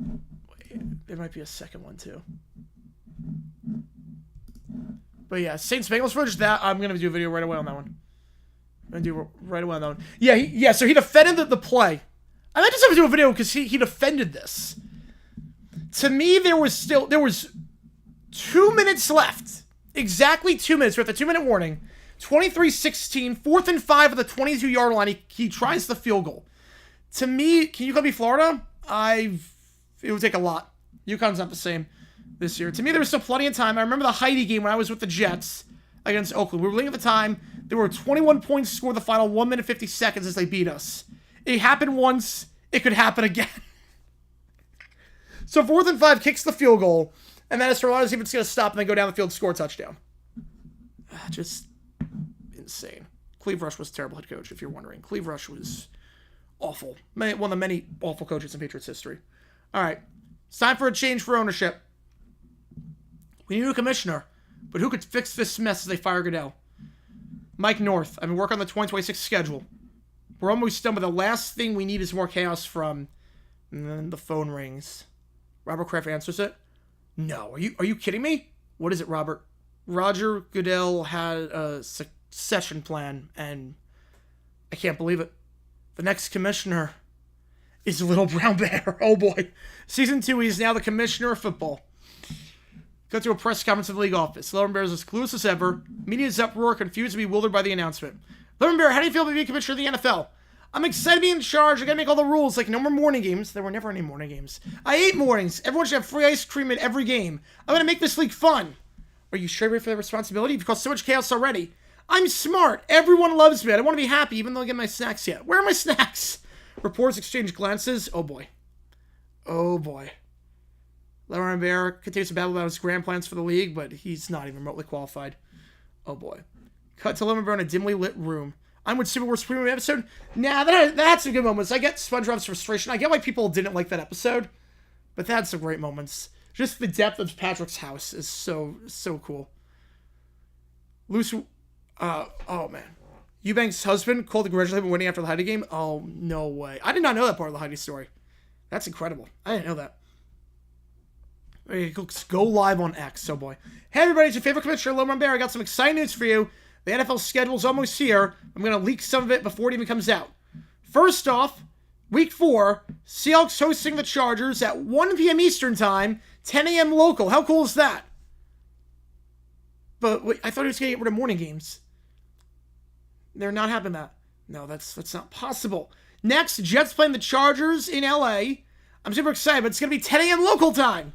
Wait, there might be a second one too. But yeah, Saints Bengals footage. That I'm gonna do a video right away on that one. Yeah, so he defended the play. I might just have to do a video because he defended this. To me, there was 2 minutes left. Exactly 2 minutes. We're at the 2-minute warning. 23-16, 4th and 5 at the 22-yard line. He tries the field goal. To me, can UConn beat Florida? It would take a lot. UConn's not the same this year. To me, there was still plenty of time. I remember the Heidi game when I was with the Jets against Oakland. We were leading at the time. There were 21 points scored the final 1 minute 50 seconds as they beat us. It happened once. It could happen again. So 4th and 5 kicks the field goal. And then it's realized if it's going to stop and then go down the field and score a touchdown. Just insane. Cleve Rush was a terrible head coach, if you're wondering. Cleve Rush was awful. One of the many awful coaches in Patriots history. All right. It's time for a change for ownership. We need a new commissioner. But who could fix this mess as they fire Goodell? Mike North. I've been working on the 2026 schedule. We're almost done, but the last thing we need is more chaos from... And then the phone rings. Robert Kraft answers it. No. Are you kidding me? What is it, Robert? Roger Goodell had a succession plan, and I can't believe it. The next commissioner is Little Brown Bear. Oh, boy. Season 2, he is now the commissioner of football. Go to a press conference at the league office. Lower Bear is as clueless as ever. Media's uproar, confused and bewildered by the announcement. Lower Bear, how do you feel about being commissioner of the NFL? I'm excited to be in charge. I gotta make all the rules, like no more morning games. There were never any morning games. I hate mornings. Everyone should have free ice cream at every game. I'm gonna make this league fun. Are you sure you're ready for the responsibility? You've caused so much chaos already. I'm smart. Everyone loves me. I don't want to be happy, even though I don't get my snacks yet. Where are my snacks? Reporters exchange glances. Oh, boy. Oh, boy. Lauren Bear continues to babble about his grand plans for the league, but he's not even remotely qualified. Oh boy. Cut to Lauren Bear in a dimly lit room. I'm with Superworld's premium episode. Nah, that had some good moments. I get SpongeBob's frustration. I get why people didn't like that episode, but that had some great moments. Just the depth of Patrick's house is so cool. Loose, oh man. Eubank's husband called to congratulate him winning after the Heidi game. Oh, no way. I did not know that part of the Heidi story. That's incredible. I didn't know that. Let's go live on X. Oh boy. Hey everybody, it's your favorite commissioner, Lauren Bear. I got some exciting news for you. The NFL schedule's almost here. I'm going to leak some of it before it even comes out. First off, week 4, Seahawks hosting the Chargers at 1 p.m. Eastern time, 10 a.m. local. How cool is that? But wait, I thought he was going to get rid of morning games. They're not having that. No, that's not possible. Next, Jets playing the Chargers in LA. I'm super excited, but it's going to be 10 a.m. local time.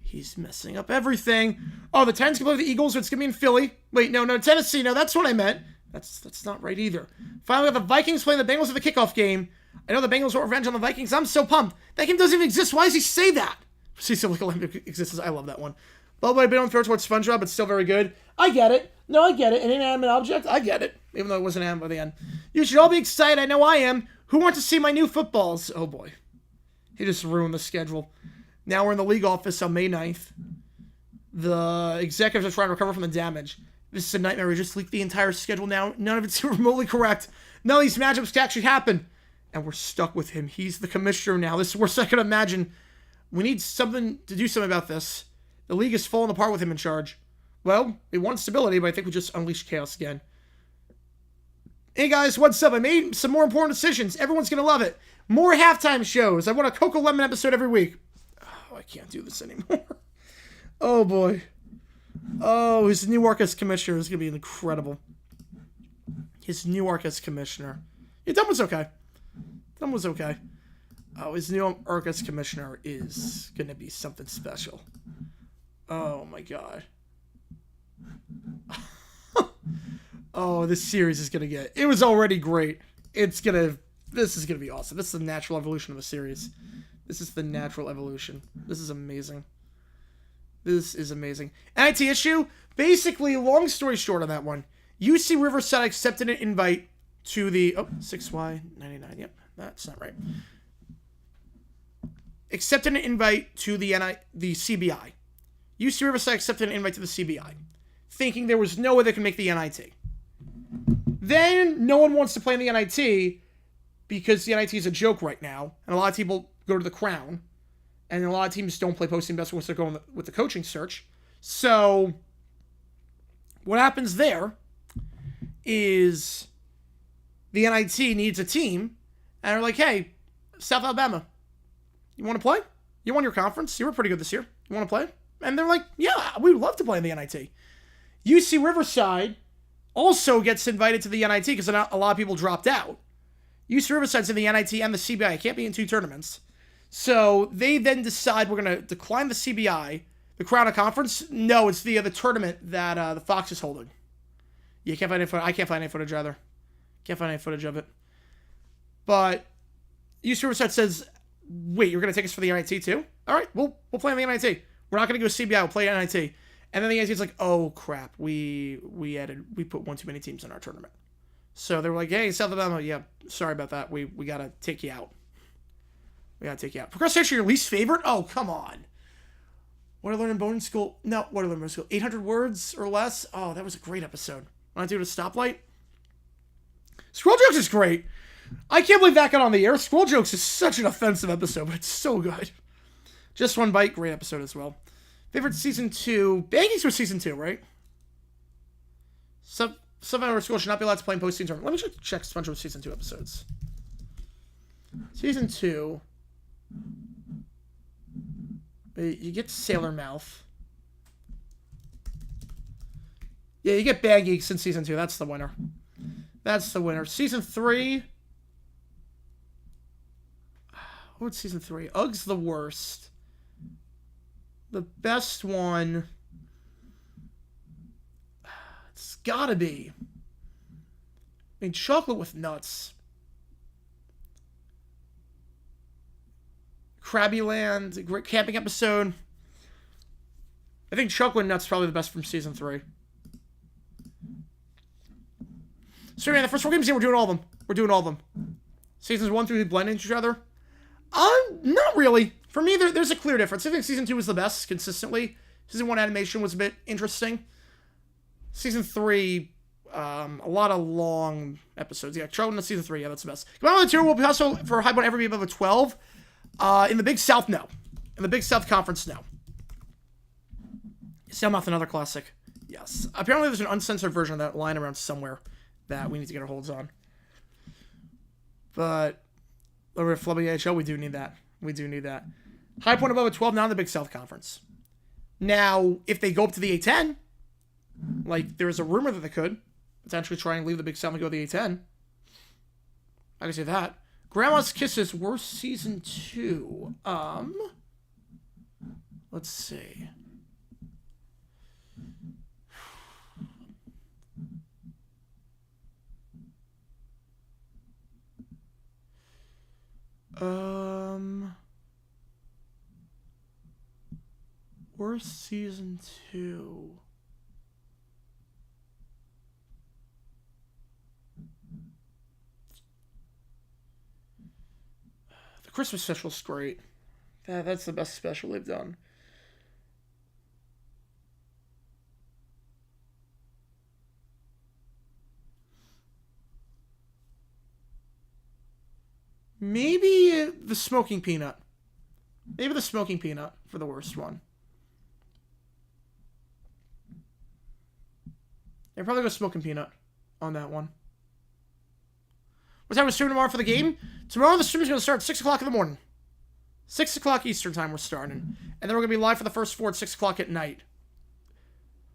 He's messing up everything. Oh, the Titans can play the Eagles, so it's going to be in Philly. Wait, no, Tennessee. No, that's what I meant. That's not right either. Finally, we have the Vikings playing the Bengals at the kickoff game. I know the Bengals want revenge on the Vikings. I'm so pumped. That game doesn't even exist. Why does he say that? See, so like Olympic existence. I love that one. But I been on throw towards SpongeBob, but still very good. I get it. No, I get it. An inanimate object, I get it. Even though it wasn't animate by the end. You should all be excited. I know I am. Who wants to see my new footballs? Oh boy. He just ruined the schedule. Now we're in the league office on May 9th. The executives are trying to recover from the damage. This is a nightmare. We just leaked the entire schedule now. None of it's remotely correct. None of these matchups can actually happen. And we're stuck with him. He's the commissioner now. This is the worst I could imagine. We need something to do something about this. The league is falling apart with him in charge. Well, we want stability, but I think we just unleashed chaos again. Hey guys, what's up? I made some more important decisions. Everyone's going to love it. More halftime shows. I want a Coco Lemon episode every week. Oh, I can't do this anymore. Oh boy. Oh, his new arc as commissioner is going to be incredible. His new arc as commissioner. Yeah, that was okay. That was okay. Oh, his new arc as commissioner is going to be something special. Oh my god. Oh, this series is going to get... It was already great. This is going to be awesome. This is the natural evolution of a series. This is the natural evolution. This is amazing. This is amazing. NIT issue? Basically, long story short on that one. UC Riverside accepted an invite to the... Oh, 6Y99. Yep, that's not right. Accepted an invite to the CBI. UC Riverside accepted an invite to the CBI, thinking there was no way they could make the NIT. Then, no one wants to play in the NIT because the NIT is a joke right now, and a lot of people go to the Crown, and a lot of teams don't play posting best once they're going with the coaching search. So, what happens there is the NIT needs a team, and they're like, hey, South Alabama, you want to play? You won your conference. You were pretty good this year. You want to play? And they're like, yeah, we would love to play in the NIT. UC Riverside also gets invited to the NIT because a lot of people dropped out. UC Riverside's in the NIT and the CBI. It can't be in two tournaments. So they then decide we're going to decline the CBI. The Crown of Conference? No, it's the tournament that the Fox is holding. You can't find any footage. I can't find any footage either. Can't find any footage of it. But UC Riverside says, wait, you're going to take us for the NIT too? All right, we'll play in the NIT. We're not going to go CBI. We'll play NIT. And then the NIT is like, oh crap, we put one too many teams in our tournament. So they were like, hey, South Alabama, yeah, sorry about that. We got to take you out. We got to take you out. Procrastination, your least favorite? Oh, come on. What I learned in boning school? No, what I learned in boning school? 800 words or less? Oh, that was a great episode. Want to do it a stoplight? Scroll Jokes is great. I can't believe that got on the air. Scroll Jokes is such an offensive episode, but it's so good. Just One Bite, great episode as well. Favorite season 2. Baggies was season 2, right? Sub-Hour School should not be allowed to play in post-season tournament. Let me just check SpongeBob season 2 episodes. Season 2. You get Sailor Mouth. Yeah, you get Bad Geeks in season 2. That's the winner. That's the winner. Season 3. What's season 3? Ugg's the worst. The best one, it's gotta be, I mean, Chocolate with Nuts. Krabby Land, great camping episode. I think Chocolate Nuts probably the best from season 3. So man, the first 4 games, we're doing all of them. We're doing all of them. Seasons 1 through blend into each other. Not really. For me, there's a clear difference. I think season 2 was the best consistently. Season 1 animation was a bit interesting. Season 3, a lot of long episodes. Yeah, Chocolate Nuts season 3. Yeah, that's the best. Command of the 2 will be also for high point ever be above a 12. In the Big South, no. In the Big South Conference, no. Selmouth, another classic. Yes. Apparently there's an uncensored version of that lying around somewhere that we need to get our holds on. But over at Flubby AHL, we do need that. We do need that. High point above a 12 now in the Big South Conference. Now, if they go up to the A10, like there's a rumor that they could potentially try and leave the Big South and go to the A10. I can say that. Grandma's Kisses, worst season 2. Let's see. Worst season 2. The Christmas special's great. That's the best special they've done. Maybe the Smoking Peanut. Maybe the Smoking Peanut for the worst one. I'd probably go Smoking Peanut on that one. What time we're streaming tomorrow for the game? Tomorrow the stream is going to start at 6 o'clock in the morning. 6 o'clock Eastern time we're starting. And then we're going to be live for the first 4 at 6 o'clock at night.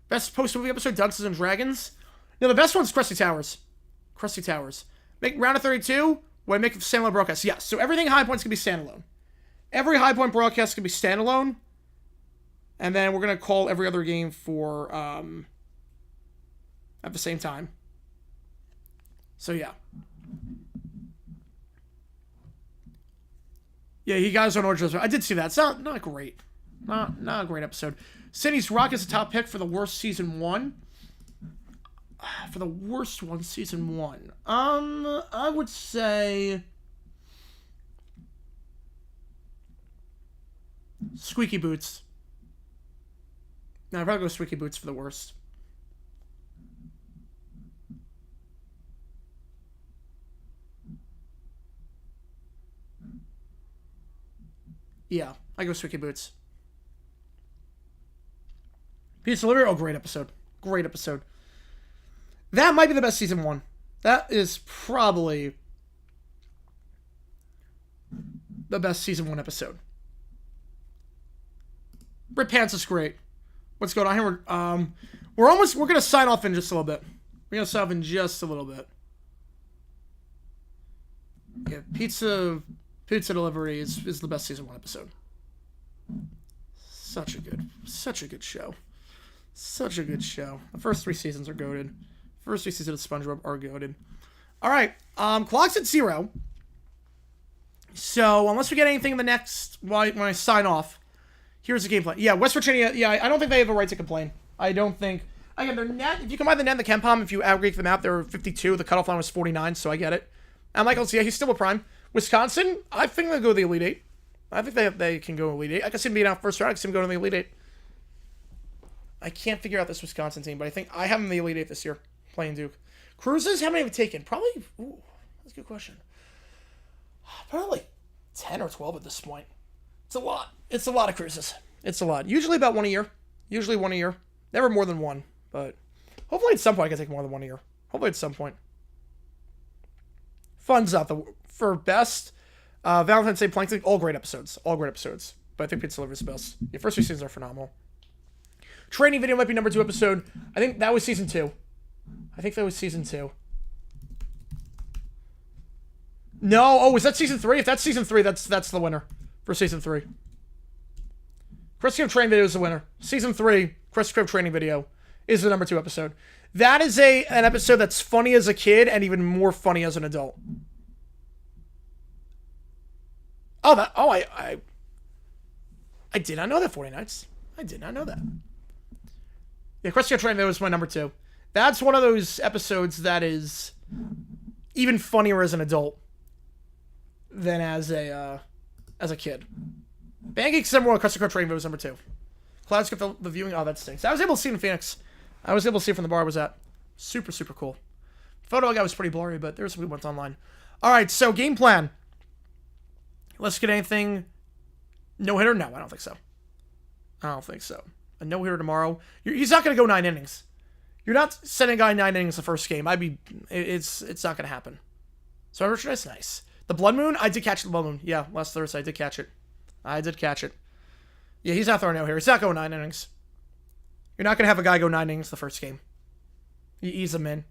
Best post-movie episode, Dungeons and Dragons. No, the best one's Krusty Towers. Krusty Towers. Make round of 32... when I make a standalone broadcast. Yes, so everything High Point's going to be standalone. Every High Point broadcast can be standalone. And then we're going to call every other game for, at the same time. So, yeah. Yeah, he got his own origins. I did see that. It's not great. Not a great episode. City's Rock is a top pick for the worst season 1. For the worst one, season 1. I would say Squeaky Boots. No, I'd probably go Squeaky Boots for the worst. Yeah, I go Squeaky Boots. Pizza Delivery, oh, great episode. Great episode. That might be the best season 1. That is probably the best season 1 episode. Brit Pants is great. What's going on here? We're gonna sign off in just a little bit. We're gonna sign off in just a little bit. Yeah, Pizza Delivery is the best season 1 episode. Such a good show. Such a good show. The first 3 seasons are goated. First 3 seasons of SpongeBob are goated. Alright, clock's at 0. So, unless we get anything in the next, when I sign off, here's the game plan. Yeah, West Virginia, yeah, I don't think they have a right to complain. I don't think, again, their net, if you combine the net and the KenPom, if you aggregate them out, they were 52, the cutoff line was 49, so I get it. And Michael's, yeah, he's still a prime. Wisconsin, I think they'll go to the Elite 8. I think they can go Elite 8. I can see them being out first round, I can see them going to the Elite 8. I can't figure out this Wisconsin team, but I think I have them in the Elite 8 this year. Playing Duke. Cruises, how many have we taken? Probably, ooh, that's a good question. Probably 10 or 12 at this point. It's a lot. It's a lot of cruises. It's a lot. Usually about 1 a year. Usually 1 a year. Never more than 1, but hopefully at some point I can take more than 1 a year. Hopefully at some point. Fun's out for best. Valentine's Day Plankton, all great episodes. All great episodes. But I think Pizza Delivery is the best. Your first 3 seasons are phenomenal. Training video might be number 2 episode. I think that was season 2. I think that was season 2. No, oh, is that season 3? If that's season 3, that's the winner for season 3. Krusty Krab training video is the winner. Season 3, Krusty Krab training video is the number 2 episode. That is an episode that's funny as a kid and even more funny as an adult. Oh, I did not know that, 40 Nights. I did not know that. Yeah, Question Train was my number 2. That's one of those episodes that is even funnier as an adult than as a kid. Pancakes number 1, Krusty Krab Train was number 2. Cloud skipped the viewing. Oh, that stinks. I was able to see it in Phoenix. I was able to see it from the bar I was at. Super, super cool. Photo I got was pretty blurry, but there's some good ones online. All right, so game plan. Let's get anything. No-hitter? No, I don't think so. I don't think so. A no-hitter tomorrow. He's not going to go 9 innings. You're not sending a guy 9 innings the first game. It's not going to happen. So merchandise, nice. The Blood Moon? I did catch the Blood Moon. Yeah, last Thursday I did catch it. Yeah, he's not throwing out here. He's not going 9 innings. You're not going to have a guy go 9 innings the first game. You ease him in.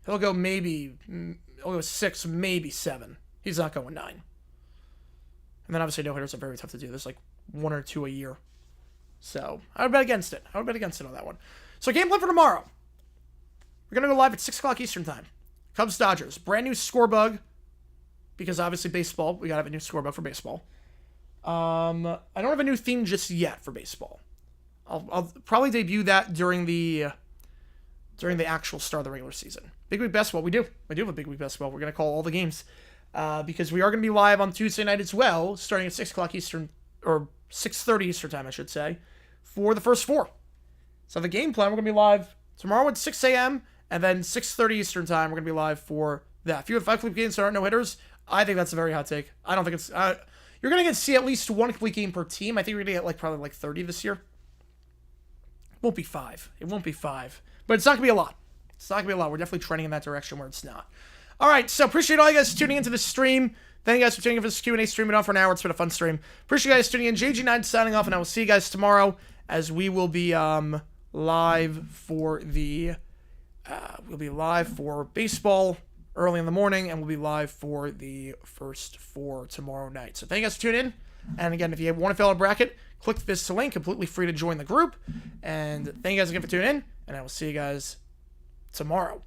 He'll go 6, maybe 7. He's not going 9. And then obviously no-hitters are very tough to do. There's like 1 or 2 a year. So I would bet against it. on that one. So game plan for tomorrow. We're going to go live at 6 o'clock Eastern time. Cubs-Dodgers. Brand new score bug. Because obviously baseball. We got to have a new score bug for baseball. I don't have a new theme just yet for baseball. I'll probably debut that during the actual start of the regular season. Big Week Basketball. We do have a Big Week Basketball. We're going to call all the games. Because we are going to be live on Tuesday night as well. Starting at 6 o'clock Eastern. Or 6:30 Eastern time, I should say. For the first 4. So the game plan, we're going to be live tomorrow at 6 a.m. And then 6:30 Eastern time, we're going to be live for that. If you have 5 complete games that aren't no-hitters, I think that's a very hot take. I don't think it's... you're going to see at least 1 complete game per team. I think we're going to get probably 30 this year. It won't be 5. But it's not going to be a lot. We're definitely trending in that direction where it's not. All right, so appreciate all you guys tuning into this stream. Thank you guys for tuning in for this Q&A stream. It on for an hour. It's been a fun stream. Appreciate you guys tuning in. JG9 signing off, and I will see you guys tomorrow as we will be live for the... we'll be live for baseball early in the morning, and we'll be live for the first 4 tomorrow night. So thank you guys for tuning in. And again, if you want to fill out a bracket, click this link. Completely free to join the group. And thank you guys again for tuning in, and I will see you guys tomorrow.